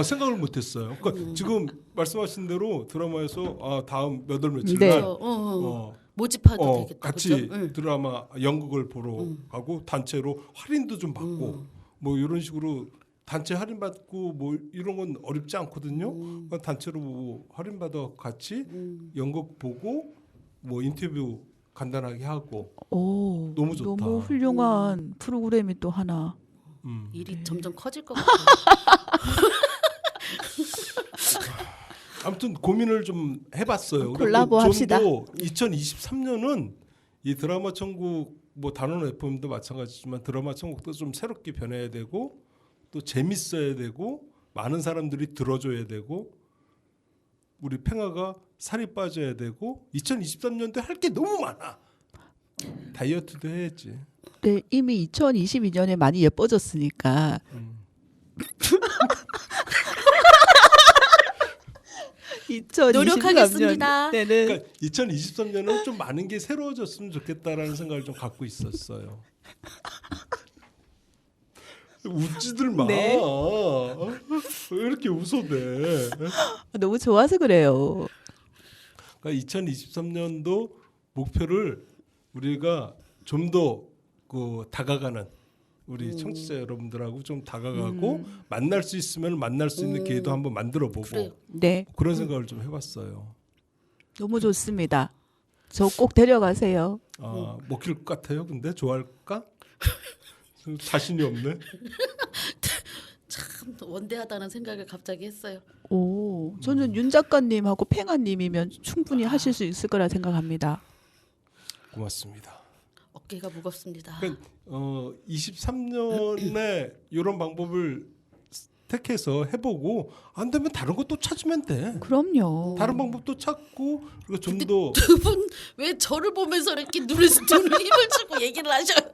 생각을 못했어요. 그러니까 지금 말씀하신 대로 드라마에서 다음 몇 월 며칠 네. 날 모집해도 되겠다. 같이 그죠? 응. 드라마 연극을 보러 가고 단체로 할인도 좀 받고 뭐 이런 식으로 단체 할인 받고 뭐 이런 건 어렵지 않거든요. 그러니까 단체로 뭐 할인 받아 같이 연극 보고 뭐 인터뷰 간단하게 하고 오, 너무 좋다. 너무 훌륭한 프로그램이 또 하나. 일이 점점 커질 것 같아요. 아무튼 고민을 좀 해봤어요. 콜라보 합시다. 2023년은 이 드라마 천국 뭐 단원 FM도 마찬가지지만 드라마 천국도 좀 새롭게 변해야 되고 또 재밌어야 되고 많은 사람들이 들어줘야 되고 우리 팽아가 살이 빠져야 되고 2023년도에 할 게 너무 많아. 다이어트도 해야지. 네, 이미 2022년에 많이 예뻐졌으니까. 2023년 노력하겠습니다. 때는 그러니까 2023년은 좀 많은 게 새로워졌으면 좋겠다라는 생각을 좀 갖고 있었어요. 웃지들 마. 네. 왜 이렇게 웃어대? 너무 좋아서 그래요. 그러니까 2023년도 목표를 우리가 좀 더 그 다가가는 우리 청취자 여러분들하고 좀 다가가고 만날 수 있으면 만날 수 있는 기회도 한번 만들어보고 그래요. 네, 그런 생각을 좀 해봤어요. 너무 좋습니다. 저 꼭 데려가세요. 아, 먹힐 것 같아요. 근데 좋아할까? 자신이 없네. 참 원대하다는 생각을 갑자기 했어요. 오, 저는 윤 작가님하고 팽아님이면 충분히 하실 수 있을 거라 생각합니다. 고맙습니다. 어깨가 무겁습니다. 그러니까 23년에 이런 방법을 택해서 해보고 안 되면 다른 것도 찾으면 돼. 그럼요. 다른 방법도 찾고 그리고 좀 더 두 분 왜 저를 보면서 이렇게 눈을 힘을 주고 얘기를 하셔요?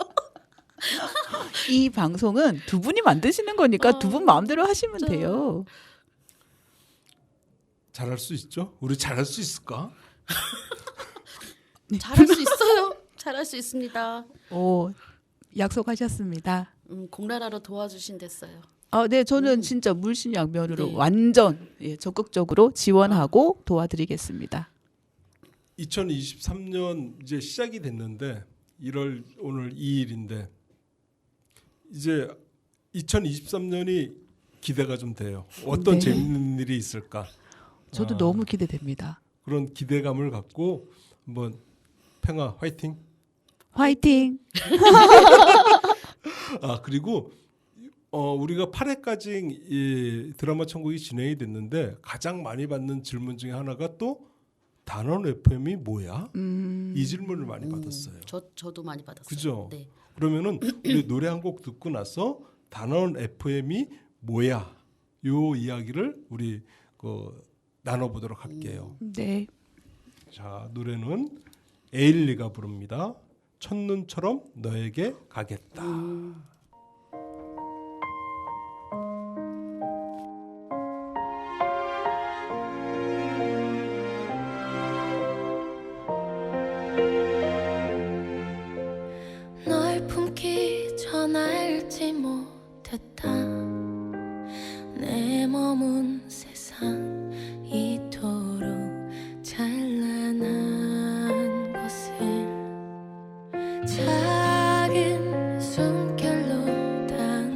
이 방송은 두 분이 만드시는 거니까 두 분 마음대로 하시면 진짜. 돼요. 잘할 수 있죠? 우리 잘할 수 있을까? 잘할 수 있어요. 잘할 수 있습니다. 오, 약속하셨습니다. 공나라로 도와주신댔어요. 아, 네, 저는 진짜 물심양면으로 네. 완전 적극적으로 지원하고 도와드리겠습니다. 2023년 이제 시작이 됐는데 1월 오늘 2일인데 이제 2023년이 기대가 좀 돼요. 어떤 네. 재밌는 일이 있을까? 저도 너무 기대됩니다. 그런 기대감을 갖고 한번 팽아 화이팅. 화이팅! 아 그리고 우리가 8회까지 이 드라마 천국이 진행이 됐는데 가장 많이 받는 질문 중에 하나가 또 단원 FM이 뭐야? 이 질문을 많이 받았어요. 저도 많이 받았어요. 그죠? 네. 그러면은 우리 노래 한 곡 듣고 나서 단원 FM이 뭐야? 요 이야기를 우리 나눠보도록 할게요. 네. 자 노래는 에일리가 부릅니다. 첫눈처럼 너에게 가겠다. 널 품기 전 알지 못했다 내 머문 세상 이토록 찬란한 것을 작은 숨결로 단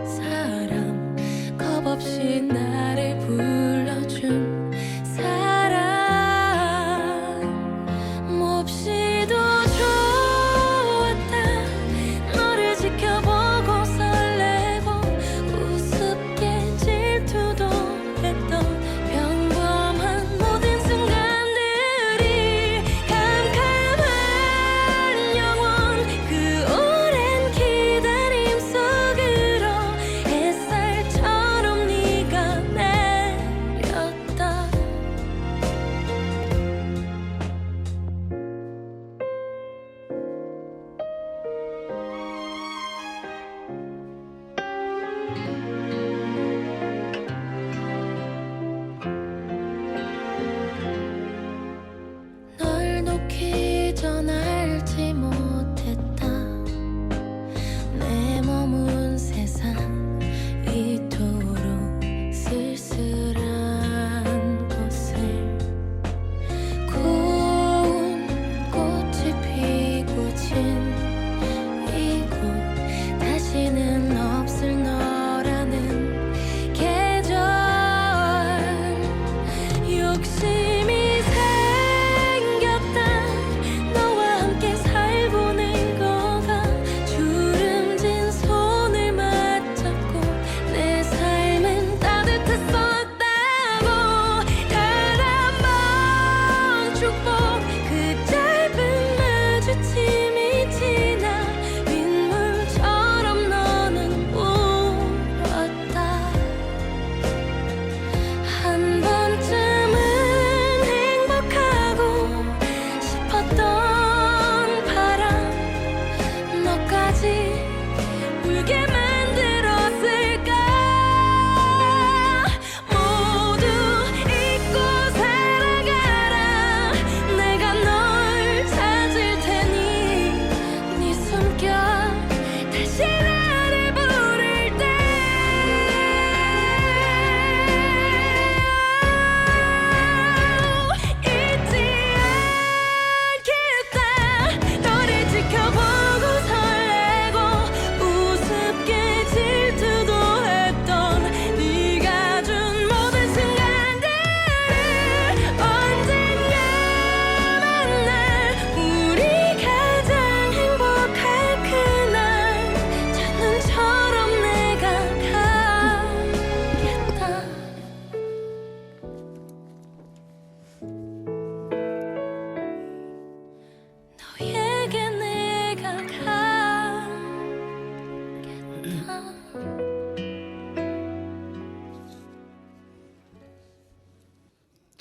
사람 겁없이 나를 불러준 사람 몹시도 좋았다 너를 지켜보고 설레고 우습게 질투도 했던 평범한 모든 순간들이 캄캄한 영원 그 오랜 기다림 속으로 햇살처럼 네가 내렸다 널 놓기 전 알지 못했다 내 머문 세상 이토록 쓸쓸한 곳을 고운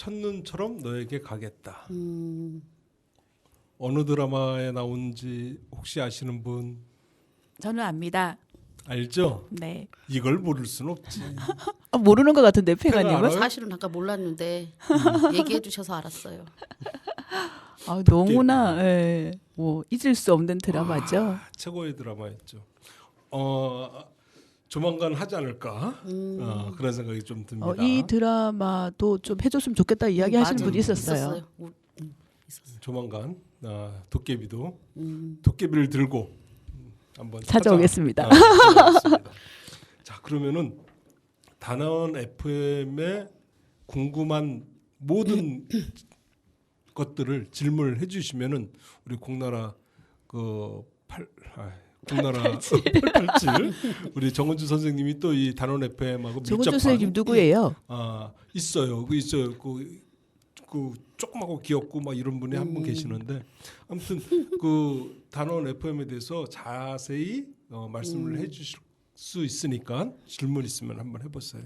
첫눈처럼 너에게 가겠다. 음. 어느 드라마에 나온지 혹시 아시는 분 저는 압니다. 알죠? 네. 이걸 모를 수는 없지. 모르는 것 같은데 팽아 팽아님은? 알아요? 사실은 아까 몰랐는데 얘기해 주셔서 알았어요. 너무나 예, 뭐 잊을 수 없는 드라마죠. 아, 최고의 드라마였죠. 조만간 하지 않을까 그런 생각이 좀 듭니다. 이 드라마도 좀 해줬으면 좋겠다 이야기하시는 맞아요. 분이 있었어요. 있었어요. 조만간 도깨비도 도깨비를 들고 한번 찾아오겠습니다. 찾아오겠습니다. 자, 그러면은 단원 FM에 궁금한 모든 것들을 질문을 해주시면은 우리 공나라 공나라 887 우리 정은주 선생님이 또 이 단원 FM하고 정은주 선생님 누구예요? 있어요. 있어요. 그 조그맣고 귀엽고 막 이런 분이 한 분 계시는데 아무튼 그 단원 FM에 대해서 자세히 말씀을 해주실 수 있으니까 질문 있으면 한번 해보세요.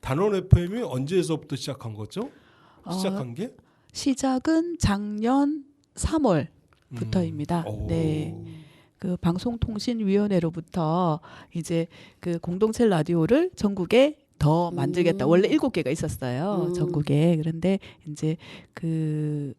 단원 FM이 언제에서부터 시작한 거죠? 시작한 게? 시작은 작년 3월부터입니다. 네. 그 방송통신위원회로부터 이제 그 공동체 라디오를 전국에 더 만들겠다. 원래 7개가 있었어요. 전국에. 그런데 이제 그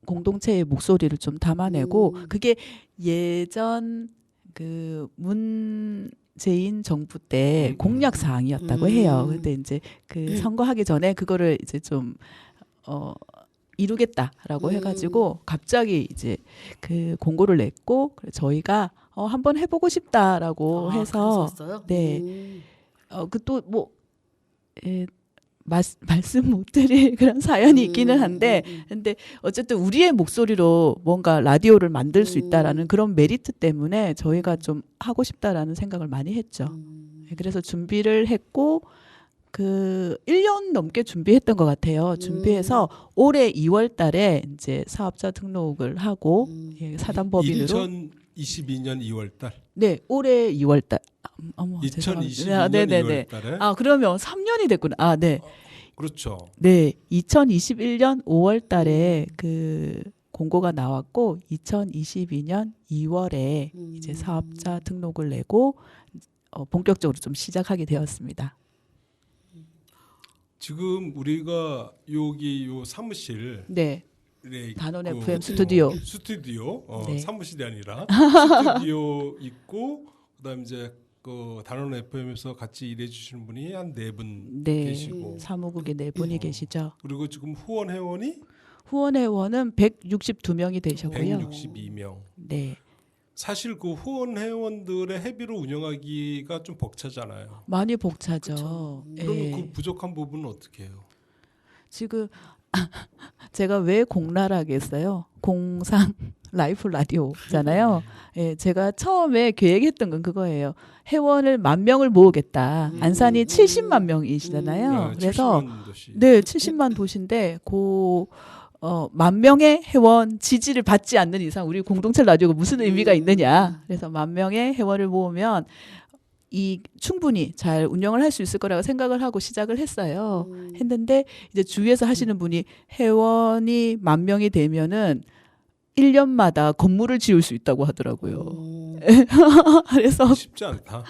공동체의 목소리를 좀 담아내고 그게 예전 그 문재인 정부 때 공약 사항이었다고 해요. 근데 이제 그 선거하기 전에 그거를 이제 좀 이루겠다라고 해가지고 갑자기 이제 그 공고를 냈고 저희가 한번 해보고 싶다라고 해서 네. 그 또 뭐 말씀 못 드릴 그런 사연이 있기는 한데 근데 어쨌든 우리의 목소리로 뭔가 라디오를 만들 수 있다라는 그런 메리트 때문에 저희가 좀 하고 싶다라는 생각을 많이 했죠. 그래서 준비를 했고 그 1년 넘게 준비했던 것 같아요. 준비해서 올해 2월 달에 이제 사업자 등록을 하고 사단법인으로 2022년 2월 달. 네, 올해 2월 달. 어머, 2022년 네네네. 2월 달에. 그러면 3년이 됐구나. 네. 그렇죠. 네, 2021년 5월 달에 그 공고가 나왔고 2022년 2월에 이제 사업자 등록을 내고 본격적으로 좀 시작하게 되었습니다. 지금 우리가 여기 요 사무실 네. 단원 있고, FM 스튜디오. 네. 사무실이 아니라 스튜디오 있고 그다음 이제 그 단원 FM에서 같이 일해 주시는 분이 한 4분 계시고 사무국에 4분이 계시죠. 그리고 지금 후원 회원이 후원 회원은 162명이 되셨고요. 162명. 네. 사실 그 후원 회원들의 회비로 운영하기가 좀 벅차잖아요. 많이 벅차죠. 그러면 그 부족한 부분은 어떻게 해요? 지금 제가 왜 공라라겠어요? 공상 라이프 라디오잖아요. 예, 제가 처음에 계획했던 건 그거예요. 회원을 10,000명을 모으겠다. 안산이 70만 명이시잖아요. 그래서 70만 도시. 네, 70만 도시인데 그 10,000명의 회원 지지를 받지 않는 이상 우리 공동체 라디오가 무슨 의미가 있느냐. 그래서 10,000명의 회원을 모으면 이 충분히 잘 운영을 할 수 있을 거라고 생각을 하고 시작을 했어요. 했는데 이제 주위에서 하시는 분이 회원이 10,000명이 되면은 1년마다 건물을 지을 수 있다고 하더라고요. 그래서 쉽지 않다.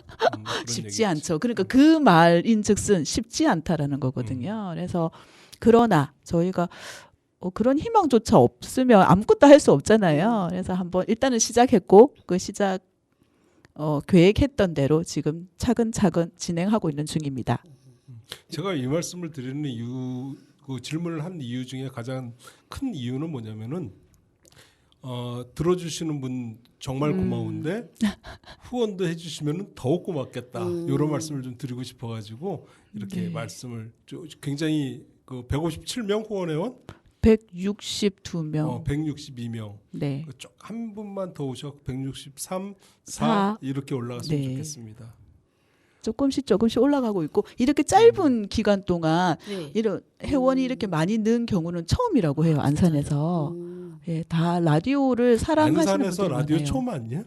쉽지 얘기지. 않죠. 그러니까 그 말인즉슨 쉽지 않다라는 거거든요. 그래서 그러나 저희가 그런 희망조차 없으면 아무것도 할 수 없잖아요. 그래서 한번 일단은 시작했고 그 시작 계획했던 대로 지금 차근차근 진행하고 있는 중입니다. 제가 이 말씀을 드리는 이유, 그 질문을 한 이유 중에 가장 큰 이유는 뭐냐면은 들어주시는 분 정말 고마운데 후원도 해주시면 더욱 고맙겠다. 이런 말씀을 좀 드리고 싶어가지고 이렇게 말씀을 굉장히 그 157명 후원 회원 162명. 162명. 네. 한 분만 더 오셔 163, 4 이렇게 올라갔으면 네. 좋겠습니다. 조금씩 올라가고 있고 이렇게 짧은 기간 동안 이런 회원이 이렇게 많이 는 경우는 처음이라고 해요. 안산에서. 예, 다 라디오를 사랑하시는 안산에서 분들이 라디오 많아요. 처음 아니야?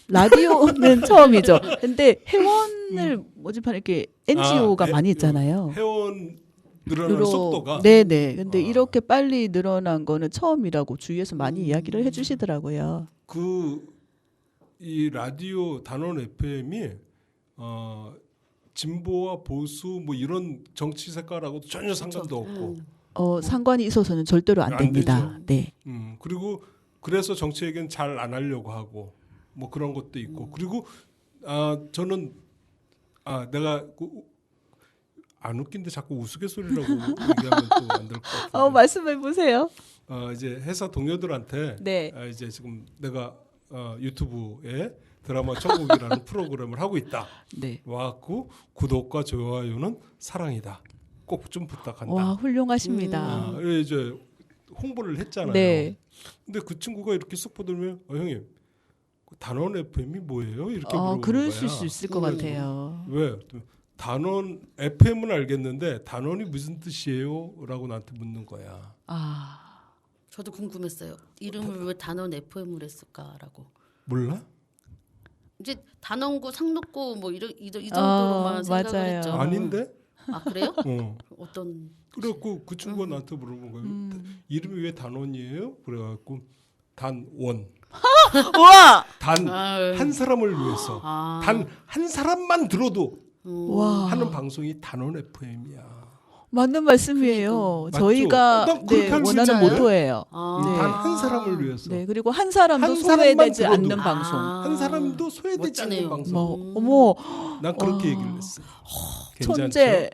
라디오는 처음이죠. 근데 회원을 모집하는 이렇게 NGO가 많이 있잖아요. 회원 늘어나는 속도가 네네. 근데 아. 이렇게 빨리 늘어난 거는 처음이라고 주위에서 많이 이야기를 해주시더라고요. 이 라디오 단원 FM이 진보와 보수 뭐 이런 정치 색깔하고도 전혀 상관도 없고 상관이 있어서는 절대로 안 안 됩니다. 네. 그리고 그래서 정치 얘기는 잘 안 하려고 하고 뭐 그런 것도 있고 그리고 저는 내가 안 웃긴데 자꾸 우스갯소리라고 얘기하면 또 안 될 것 같은데 말씀해 보세요. 이제 회사 동료들한테 네. 이제 지금 내가 유튜브에 드라마 천국이라는 프로그램을 하고 있다. 네. 와갖고 구독과 좋아요는 사랑이다. 꼭 좀 부탁한다. 와 훌륭하십니다. 이제 홍보를 했잖아요. 네. 근데 그 친구가 이렇게 쑥 보더니 형님 단원 FM이 뭐예요? 이렇게 물어보는 그러실 거야. 수 있을 것 같아요. 왜? 단원 FM은 알겠는데 단원이 무슨 뜻이에요? 라고 나한테 묻는 거야. 저도 궁금했어요. 이름을 왜 단원 FM을 했을까라고. 몰라? 이제 단원구, 상록구 뭐 이 정도로만 생각을 맞아요. 했죠. 아닌데? 아 그래요? 어떤? 그래갖고 그 친구가 나한테 물어본 거예요. 이름이 왜 단원이에요? 그래갖고 단원. 와. 단 아유. 한 사람을 위해서. 단 한 사람만 들어도 와. 하는 방송이 단원 FM이야. 맞는 말씀이에요. 맞죠? 저희가 난 그렇게 네, 알고 원하는 있는데? 모토예요. 단 한 사람을 위해서. 네. 그리고 한 사람도 한 소외되지 사람만 않는 들어도. 방송. 한 사람도 소외되지 않는 멋지네요. 방송. 어머. 난 그렇게 얘기를 했어. 천재.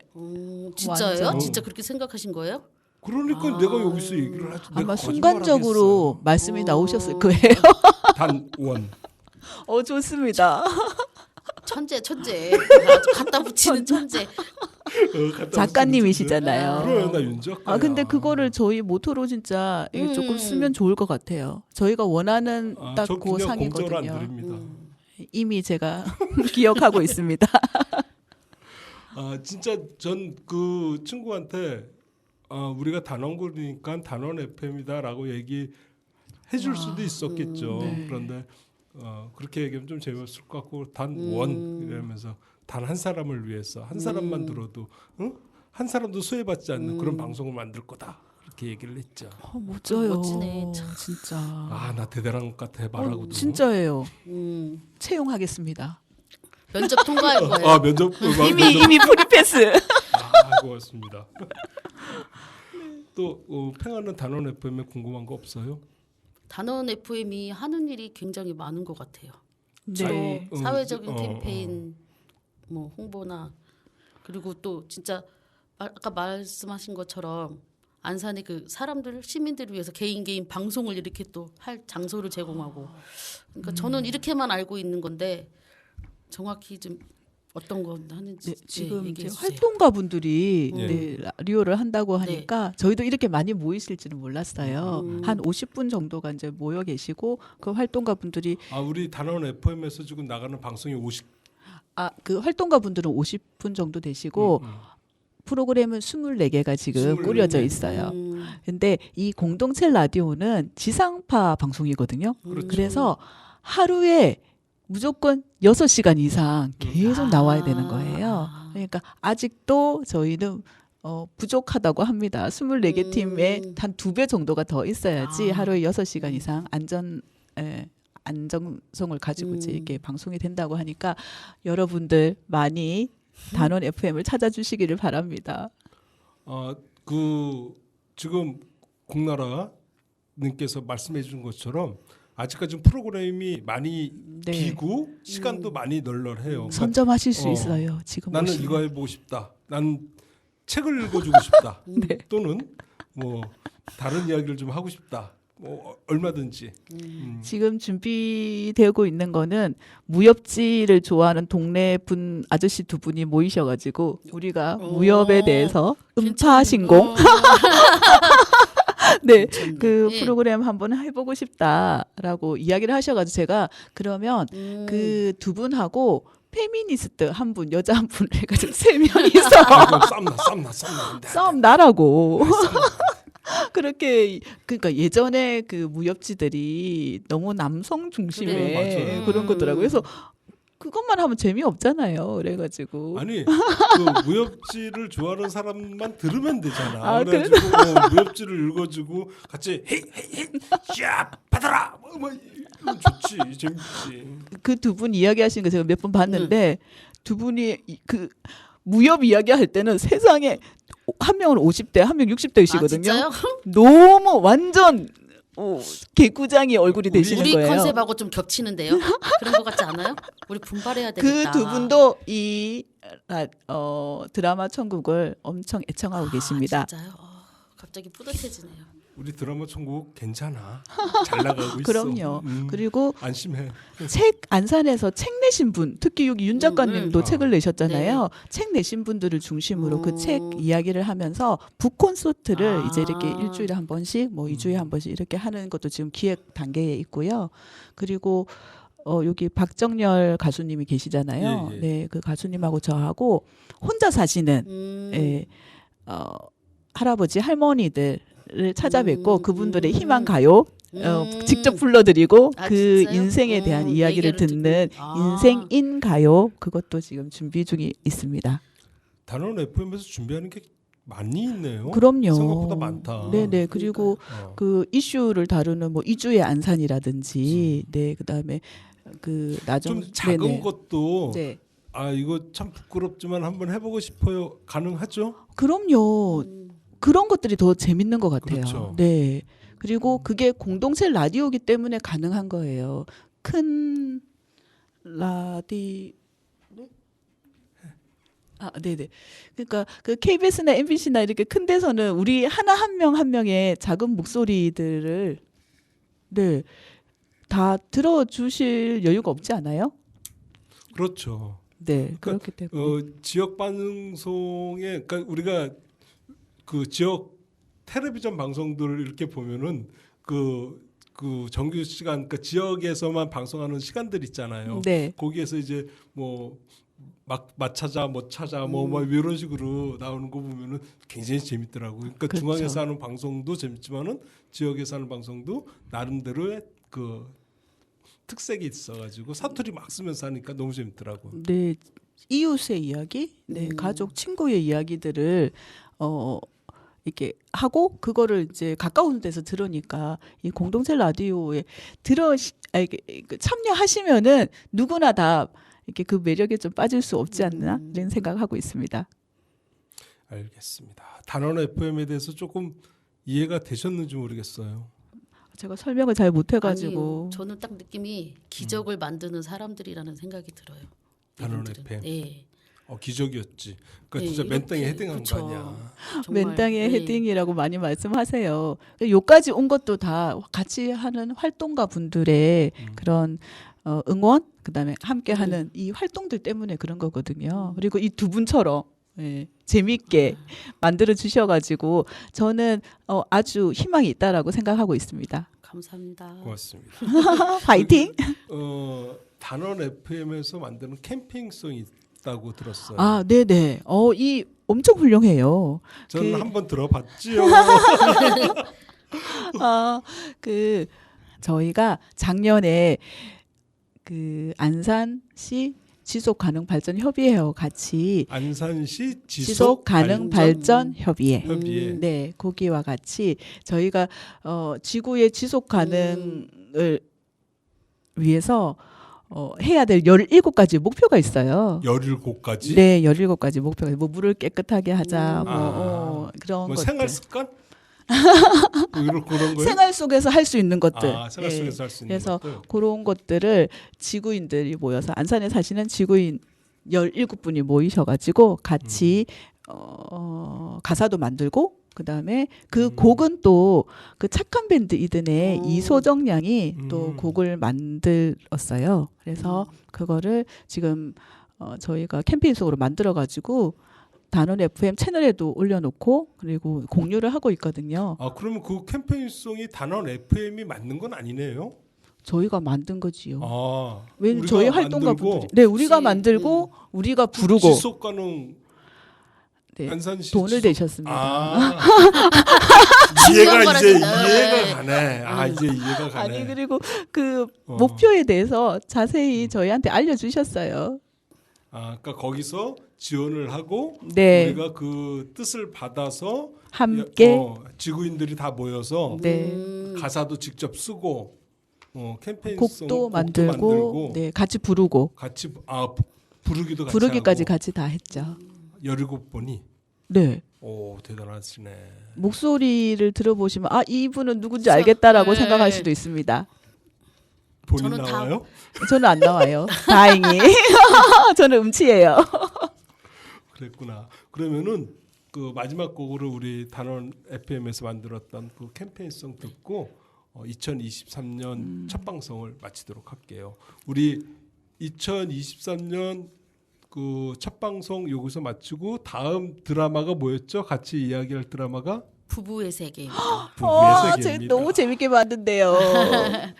진짜예요? 완전. 진짜 그렇게 생각하신 거예요? 그러니까 내가 여기서 얘기를 하지. 아마 내가 순간적으로 거짓말하겠어요. 말씀이 나오셨을 거예요. 단원. 좋습니다. 천재. 아주 갖다 붙이는 천재. 작가님이시잖아요. 그래 나 윤작가. 근데 그거를 저희 모토로 진짜 이게 조금 쓰면 좋을 것 같아요. 저희가 원하는 딱 저 그 그냥 공짜로 안 상이거든요. 드립니다. 이미 제가 기억하고 있습니다. 진짜 전 그 친구한테 우리가 단원구니까 단원 FM이다라고 얘기해 줄 수도 있었겠죠. 네. 그런데 그렇게 얘기하면 좀 재미없을 것 같고 단원 이러면서 단 한 사람을 위해서 한 사람만 들어도 한 사람도 소외받지 않는 그런 방송을 만들 거다. 그렇게 얘기를 했죠. 멋져요. 멋지네, 참. 진짜. 나 대단한 것 같아 말하고도. 진짜예요. 채용하겠습니다. 면접 통과할 거예요. 면접 이미 프리패스. 고맙습니다. 또 팽하는 단원 FM에 궁금한 거 없어요? 단원 FM이 하는 일이 굉장히 많은 것 같아요. 네. 주로 사회적인 캠페인, 뭐 홍보나 그리고 또 진짜 아까 말씀하신 것처럼 안산의 그 사람들 시민들을 위해서 개인 방송을 이렇게 또 할 장소를 제공하고. 그러니까 저는 이렇게만 알고 있는 건데 정확히 좀 어떤 거 하는지 지금 이제 얘기해 주세요. 활동가 분들이 네. 라디오를 한다고 하니까 저희도 이렇게 많이 모이실지는 몰랐어요. 한 50분 정도가 이제 모여 계시고 그 활동가 분들이 우리 단원 FM에서 지금 나가는 방송이 50. 그 활동가 분들은 50분 정도 되시고 프로그램은 24개가 지금 24개. 꾸려져 있어요. 근데 이 공동체 라디오는 지상파 방송이거든요. 그렇죠. 그래서 하루에 무조건 6시간 이상 계속 나와야 되는 거예요. 그러니까 아직도 저희는 부족하다고 합니다. 24개 팀에 한 2배 정도가 더 있어야지 하루에 6시간 이상 안정성을 가지고 이제 이게 방송이 된다고 하니까 여러분들 많이 단원 FM을 찾아주시기를 바랍니다. 지금 공나라님께서 말씀해준 것처럼 아직까지 프로그램이 많이 네. 비고 시간도 많이 널널해요. 선점하실 수 있어요. 지금 나는 보시면. 이거 해보고 싶다. 난 책을 읽어주고 싶다. 네. 또는 뭐 다른 이야기를 좀 하고 싶다. 뭐 얼마든지. 지금 준비되고 있는 거는 무협지를 좋아하는 동네 분 아저씨 2분이 모이셔가지고 우리가 무협에 대해서 음파신공 네, 그 예. 프로그램 한번 해보고 싶다라고 이야기를 하셔가지고 제가 그러면 그 2분하고 페미니스트 한 분, 여자 한 분을 해가지고 3명이서 썸나. 싸움 나라고. 그렇게 그러니까 예전에 그 무협지들이 너무 남성 중심의 그래, 맞아요. 그런 거더라고요. 그래서 그것만 하면 재미없잖아요. 그래가지고 아니 그 무협지를 좋아하는 사람만 들으면 되잖아. 아, 그래가지고 무협지를 읽어주고 같이 헤이 야 받아라 뭐 이거 좋지 재밌지. 그 두 분 이야기하시는 거 제가 몇 번 봤는데 두 분이 그 무협 이야기할 때는 세상에 한 명은 50대, 한 명 아 60대이시거든요. 진짜요? 너무 완전 개구장이 얼굴이 되시는 우리 거예요. 컨셉하고 좀 겹치는데요. 그런 것 같지 않아요? 우리 분발해야 그 되겠다. 두 분도 이 드라마 천국을 엄청 애청하고 계십니다. 진짜요? 갑자기 뿌듯해지네요. 우리 드라마 천국 괜찮아. 잘 나가고 있어. 그럼요. 그리고 안심해. 책 안산에서 책 내신 분, 특히 여기 윤 작가님도 아. 책을 내셨잖아요. 책 내신 분들을 중심으로 그 책 이야기를 하면서 북 콘서트를 이제 이렇게 일주일에 한 번씩, 뭐 2주에 한 번씩 이렇게 하는 것도 지금 기획 단계에 있고요. 그리고 여기 박정열 가수님이 계시잖아요. 예, 예. 네, 그 가수님하고 저하고 혼자 사시는 예, 할아버지 할머니들을 찾아뵙고 그분들의 희망 가요 직접 불러드리고 아, 그 진짜요? 인생에 대한 이야기를 얘기를 듣는 듣고. 아. 인생인 가요 그것도 지금 준비 중에 있습니다. 단원 FM에서 준비하는 게 많이 있네요. 그럼요. 생각보다 많다. 네네. 그리고 그 이슈를 다루는 뭐 이주의 안산이라든지, 네, 그다음에 그 나중 좀 작은 네네. 것도 네. 아 이거 참 부끄럽지만 한번 해보고 싶어요. 가능하죠? 그럼요. 그런 것들이 더 재밌는 것 같아요. 그렇죠. 네. 그리고 그게 공동체 라디오이기 때문에 가능한 거예요. 큰 라디 네네. 그러니까 그 KBS나 MBC나 이렇게 큰 데서는 우리 하나 한 명 한 명의 작은 목소리들을 네. 다 들어주실 여유가 없지 않아요? 그렇죠. 네. 그러니까, 그렇기 때문에. 지역 방송에 그러니까 우리가 그 지역 텔레비전 방송들을 이렇게 보면은 그 정규 시간 그러니까 지역에서만 방송하는 시간들 있잖아요. 네. 거기에서 이제 뭐 맞찾아 못 찾아 뭐 이런 식으로 나오는 거 보면은 굉장히 재밌더라고요. 그러니까 그렇죠. 중앙에서 하는 방송도 재밌지만은 지역에서 하는 방송도 나름대로의 그 특색이 있어가지고 사투리 막 쓰면서 하니까 너무 재밌더라고. 네, 이웃의 이야기, 네, 가족, 친구의 이야기들을 이렇게 하고 그거를 이제 가까운 데서 들으니까 이 공동체 라디오에 참여하시면은 누구나 다 이렇게 그 매력에 좀 빠질 수 없지 않나 이런 생각하고 있습니다. 알겠습니다. 단원 FM에 대해서 조금 이해가 되셨는지 모르겠어요. 제가 설명을 잘 못해가지고 아니요, 저는 딱 느낌이 기적을 만드는 사람들이라는 생각이 들어요. 단원 이분들은. FM. 네. 기적이었지. 그러니까 네, 진짜 맨땅에 이렇게, 헤딩한 그쵸. 거 아니야. 정말, 맨땅에 네. 헤딩이라고 많이 말씀하세요. 요까지 온 것도 다 같이 하는 활동가 분들의 그런 응원, 그다음에 함께하는 이 활동들 때문에 그런 거거든요. 그리고 이 두 분처럼 재미있게 만들어 주셔가지고 저는 아주 희망이 있다라고 생각하고 있습니다. 감사합니다. 고맙습니다. 파이팅! 단원 FM에서 만드는 캠핑송이 있다고 들었어요. 아, 네네. 이 엄청 훌륭해요. 저는 그- 한번 들어봤지요. 저희가 작년에 그 안산시 지속 가능 발전 협의회와 같이 안산시 지속 가능 발전 협의회. 협의회. 네, 거기와 같이 저희가 지구의 지속 가능을 위해서 해야 될 17가지 목표가 있어요. 17가지. 네, 17가지 목표가 뭐 물을 깨끗하게 하자, 그런 뭐 것들. 생활 습관? 뭐 그런 거요? 생활 속에서 할 수 있는 것들. 생활 예. 속에서 할 수 있는 그래서 것들. 그런 것들을 지구인들이 모여서 안산에 사시는 지구인 17분이 모이셔가지고 같이 가사도 만들고 그다음에 그 곡은 또 그 착한 밴드 이든의 이소정 양이 또 곡을 만들었어요. 그래서 그거를 지금 저희가 캠페인송으로 만들어가지고 단원 FM 채널에도 올려놓고 그리고 공유를 하고 있거든요. 그러면 그 캠페인송이 단원 FM이 맞는 건 아니네요. 저희가 만든 거지요. 왜 왜 저희 활동가분들이 우리가 그치. 만들고 우리가 부르고 지속 가능 네, 안산시 돈을 지속- 내셨습니다. 아, 중요한 이해가 이제 거라니까요. 이해가 가네. 아 이제 이해가 가네. 아니 그리고 그 어. 목표에 대해서 자세히 저희한테 알려주셨어요. 아, 그러니까 거기서 지원을 하고 네, 우리가 그 뜻을 받아서 함께 지구인들이 다 모여서 네 가사도 직접 쓰고 캠페인성 곡도 만들고 네 같이 부르고 같이 부르기도 같이 부르기까지 하고 같이 다 했죠. 17번이 네. 오 대단하시네. 목소리를 들어보시면 아 이분은 누군지 알겠다라고 네. 생각할 수도 있습니다. 본인 저는 다- 나와요? 저는 안 나와요. 다행히 저는 음치예요. 그랬구나. 그러면은 그 마지막 곡으로 우리 단원 FM에서 만들었던 그 캠페인송 듣고 2023년 첫 방송을 마치도록 할게요. 우리 2023년 그 첫 방송 여기서 마치고 다음 드라마가 뭐였죠? 같이 이야기할 드라마가 부부의 세계입니다. 부부의 세계입니다. 너무 재밌게 봤는데요.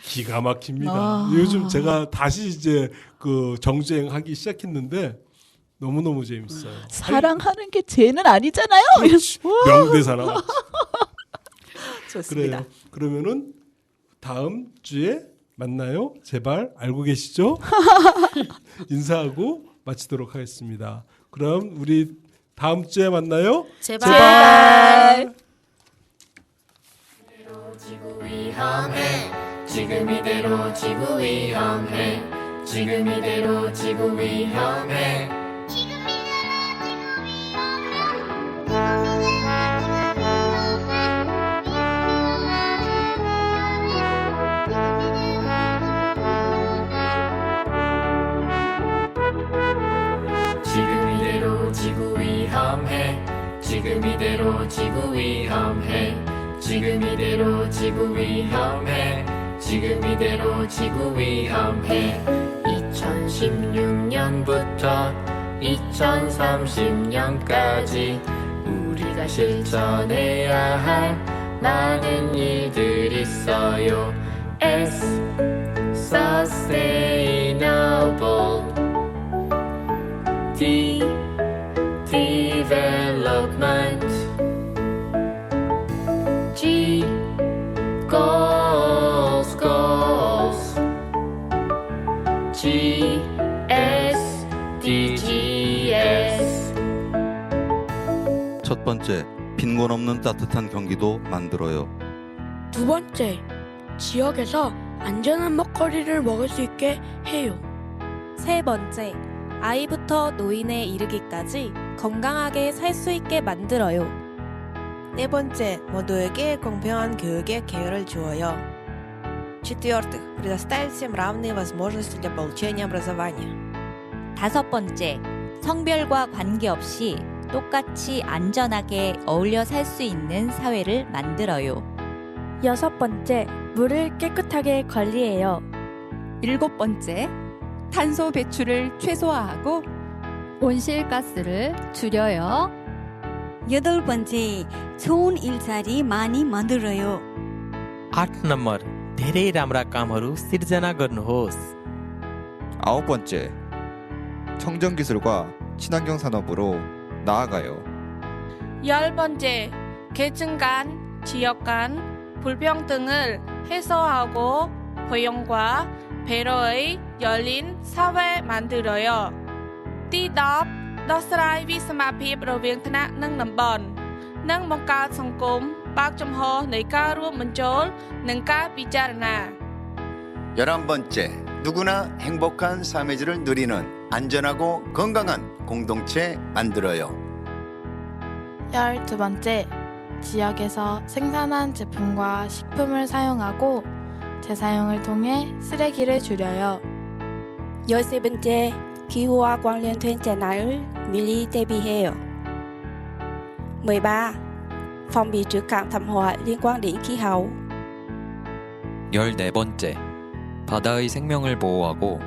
기가 막힙니다. 아. 요즘 제가 다시 이제 그 정주행하기 시작했는데 너무 재밌어요. 사랑하는 게 죄는 아니잖아요. 그렇지. 명대사 나왔지. 좋습니다. 그래요. 그러면은 다음 주에 만나요. 제발 알고 계시죠? 인사하고 마치도록 하겠습니다. 그럼 우리 다음 주에 만나요. 제발. 제발. 지구 위험해 지금 이대로 지구 위험해 지금 이대로 지구 위험해 지금 이대로 지구 위험해 지금 이대로 지구 위험해 지금 이대로 지구 위험해 지금 이대로 지구 위험해 2016년부터 2030년까지 우리가 실천해야 할 많은 일들이 있어요 S Sustainable D Development G Goals G S DGS 첫 번째, 빈곤 없는 따뜻한 경기도 만들어요. 두 번째, 지역에서 안전한 먹거리를 먹을 수 있게 해요. 세 번째, 아이부터 노인에 이르기까지 건강하게 살 수 있게 만들어요. 네 번째, 모두에게 공평한 교육의 기회를 주어요. В-четвертых, предоставить всем равные возможности для получения образования. 다섯 번째, 성별과 관계없이 똑같이 안전하게 어울려 살 수 있는 사회를 만들어요. 여섯 번째, 물을 깨끗하게 관리해요. 일곱 번째, 탄소 배출을 최소화하고 온실가스를 줄여요. 여덟 번째, 좋은 일자리 많이 만들어요. 8 नम्बर धेरै राम्रा कामहरू सिर्जना गर्नुहोस् 아홉 번째, 청정기술과 친환경 산업으로 나아가요. 열 번째, 계층 간, 지역 간 불평등을 해소하고 포용과 배려의 열린 사회 만들어요.ទី10 ដោះស្រាយវិសមភាពរវាងថ្នាក់និងតំបន់និងបង្កើតសង្គមបើកចំហនៃការរួមបញ្ចូលនិងការពិចារណា 11번째, 누구나 행복한 삶의 질을 누리는 안전하고 건강한 공동체 만들어요. 12번째, 지역에서 생산한 제품과 식품을 사용하고 재사용을 통해 쓰레기를 줄여요. 13번째, 기후와 관련된 재난을 미리 대비해요. 13. Phòng bị trước các thảm họa liên quan đến khí hậu. 14번째, 바다의 생명을 보호하고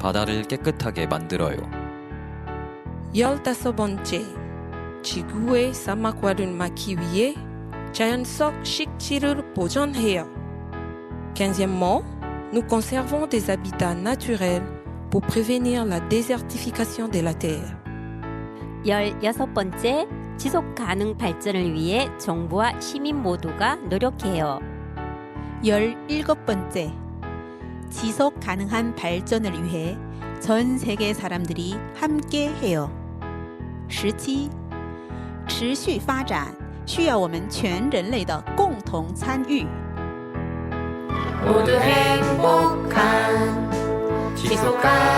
바다를 깨끗하게 만들어요. 15번째, 지구의 사막화를 막기 위해 자연적 식지를 보존해요. 15e, nous conservons des habitats naturels pour prévenir la désertification de la terre. 16번째, 지속 가능 발전을 위해 정부와 시민 모두가 노력해요. 17번째, 지속 가능한 발전을 위해 전 세계 사람들이 함께 해요. 17, 持续发展需要我们全人类的共同参与。 모두 행복한 지속 가능